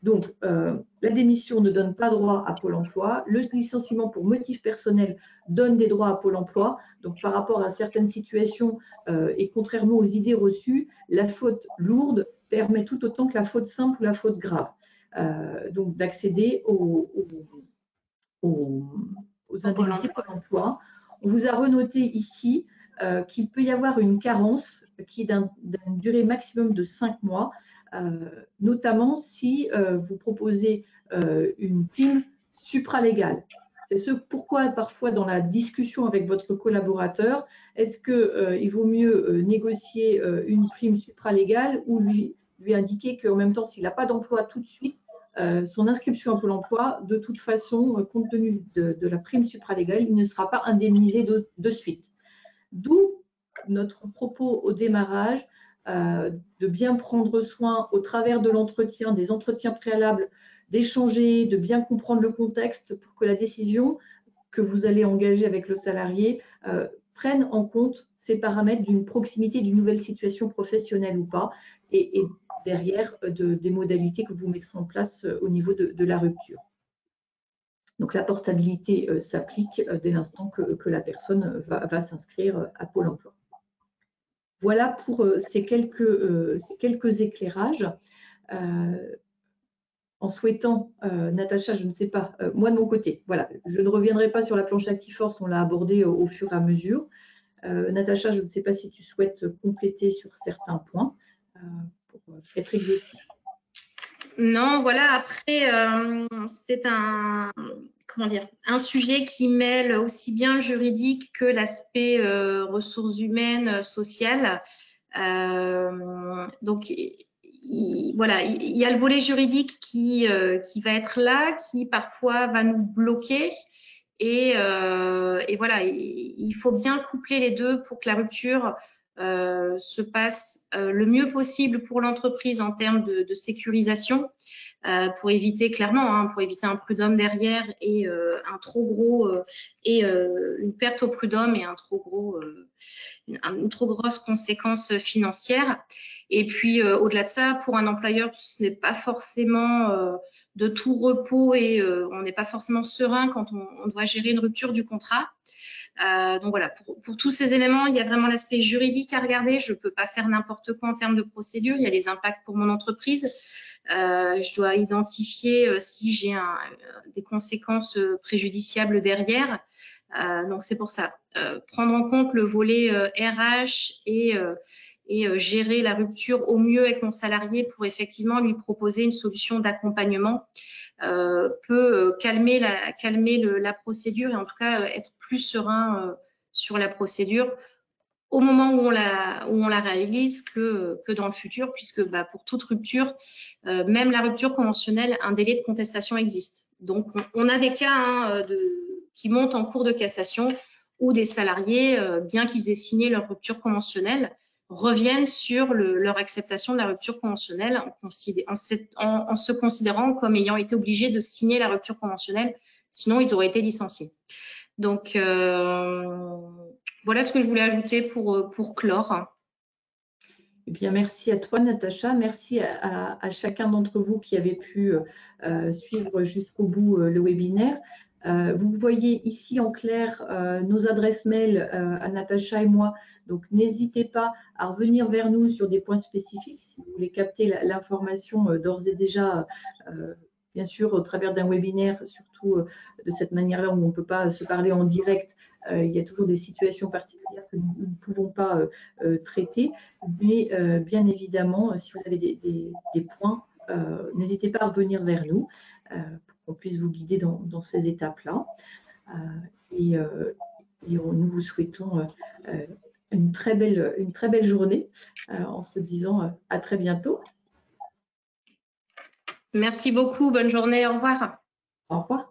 Donc, la démission ne donne pas droit à Pôle emploi. Le licenciement pour motif personnel donne des droits à Pôle emploi. Donc, par rapport à certaines situations et contrairement aux idées reçues, la faute lourde permet tout autant que la faute simple ou la faute grave. Donc, d'accéder aux indemnités Pôle emploi. On vous a renoté ici qu'il peut y avoir une carence qui est d'une durée maximum de 5 mois, notamment si vous proposez une prime supralégale. C'est ce pourquoi parfois dans la discussion avec votre collaborateur, est-ce qu'il vaut mieux négocier une prime supralégale ou lui indiquer qu'en même temps, s'il n'a pas d'emploi tout de suite, son inscription à Pôle emploi, de toute façon, compte tenu de la prime supralégale, il ne sera pas indemnisé de suite. D'où notre propos au démarrage de bien prendre soin au travers de l'entretien, des entretiens préalables, d'échanger, de bien comprendre le contexte pour que la décision que vous allez engager avec le salarié prenne en compte ces paramètres d'une proximité d'une nouvelle situation professionnelle ou pas et derrière des modalités que vous mettrez en place au niveau de la rupture. Donc la portabilité s'applique dès l'instant que la personne va s'inscrire à Pôle emploi. Voilà pour ces quelques éclairages. En souhaitant, Natacha, je ne sais pas, moi de mon côté, voilà, je ne reviendrai pas sur la planche ActiveForce, on l'a abordé au fur et à mesure. Natacha, je ne sais pas si tu souhaites compléter sur certains points pour être exhaustif. Non, voilà, après, c'est un sujet qui mêle aussi bien le juridique que l'aspect ressources humaines, sociales. Donc, voilà, il y a le volet juridique qui va être là, qui parfois va nous bloquer. Et voilà, il faut bien coupler les deux pour que la rupture se passe le mieux possible pour l'entreprise en termes de sécurisation, pour éviter clairement, pour éviter un prud'homme derrière et un trop gros et une perte au prud'homme et une trop grosse conséquence financière. Et puis au-delà de ça, pour un employeur, ce n'est pas forcément de tout repos et on n'est pas forcément serein quand on doit gérer une rupture du contrat. Donc voilà, pour tous ces éléments, il y a vraiment l'aspect juridique à regarder. Je ne peux pas faire n'importe quoi en termes de procédure. Il y a les impacts pour mon entreprise. Je dois identifier si j'ai des conséquences préjudiciables derrière. Donc c'est pour ça. Prendre en compte le volet RH et gérer la rupture au mieux avec mon salarié pour effectivement lui proposer une solution d'accompagnement peut calmer la procédure et en tout cas être plus serein sur la procédure au moment où on la réalise que dans le futur, puisque pour toute rupture, même la rupture conventionnelle, un délai de contestation existe. Donc, on a des cas qui montent en cours de cassation où des salariés, bien qu'ils aient signé leur rupture conventionnelle, reviennent sur leur acceptation de la rupture conventionnelle en se considérant comme ayant été obligés de signer la rupture conventionnelle, sinon ils auraient été licenciés. Donc, voilà ce que je voulais ajouter pour clore. Eh bien, merci à toi, Natacha. Merci à chacun d'entre vous qui avez pu suivre jusqu'au bout le webinaire. Vous voyez ici en clair nos adresses mail à Natacha et moi. Donc, n'hésitez pas à revenir vers nous sur des points spécifiques si vous voulez capter l'information d'ores et déjà, bien sûr, au travers d'un webinaire, surtout de cette manière-là où on ne peut pas se parler en direct. il y a toujours des situations particulières que nous ne pouvons pas traiter, mais bien évidemment, si vous avez des points, n'hésitez pas à revenir vers nous pour qu'on puisse vous guider dans ces étapes-là. Et nous vous souhaitons une très belle journée en se disant à très bientôt. Merci beaucoup, bonne journée, au revoir. Au revoir.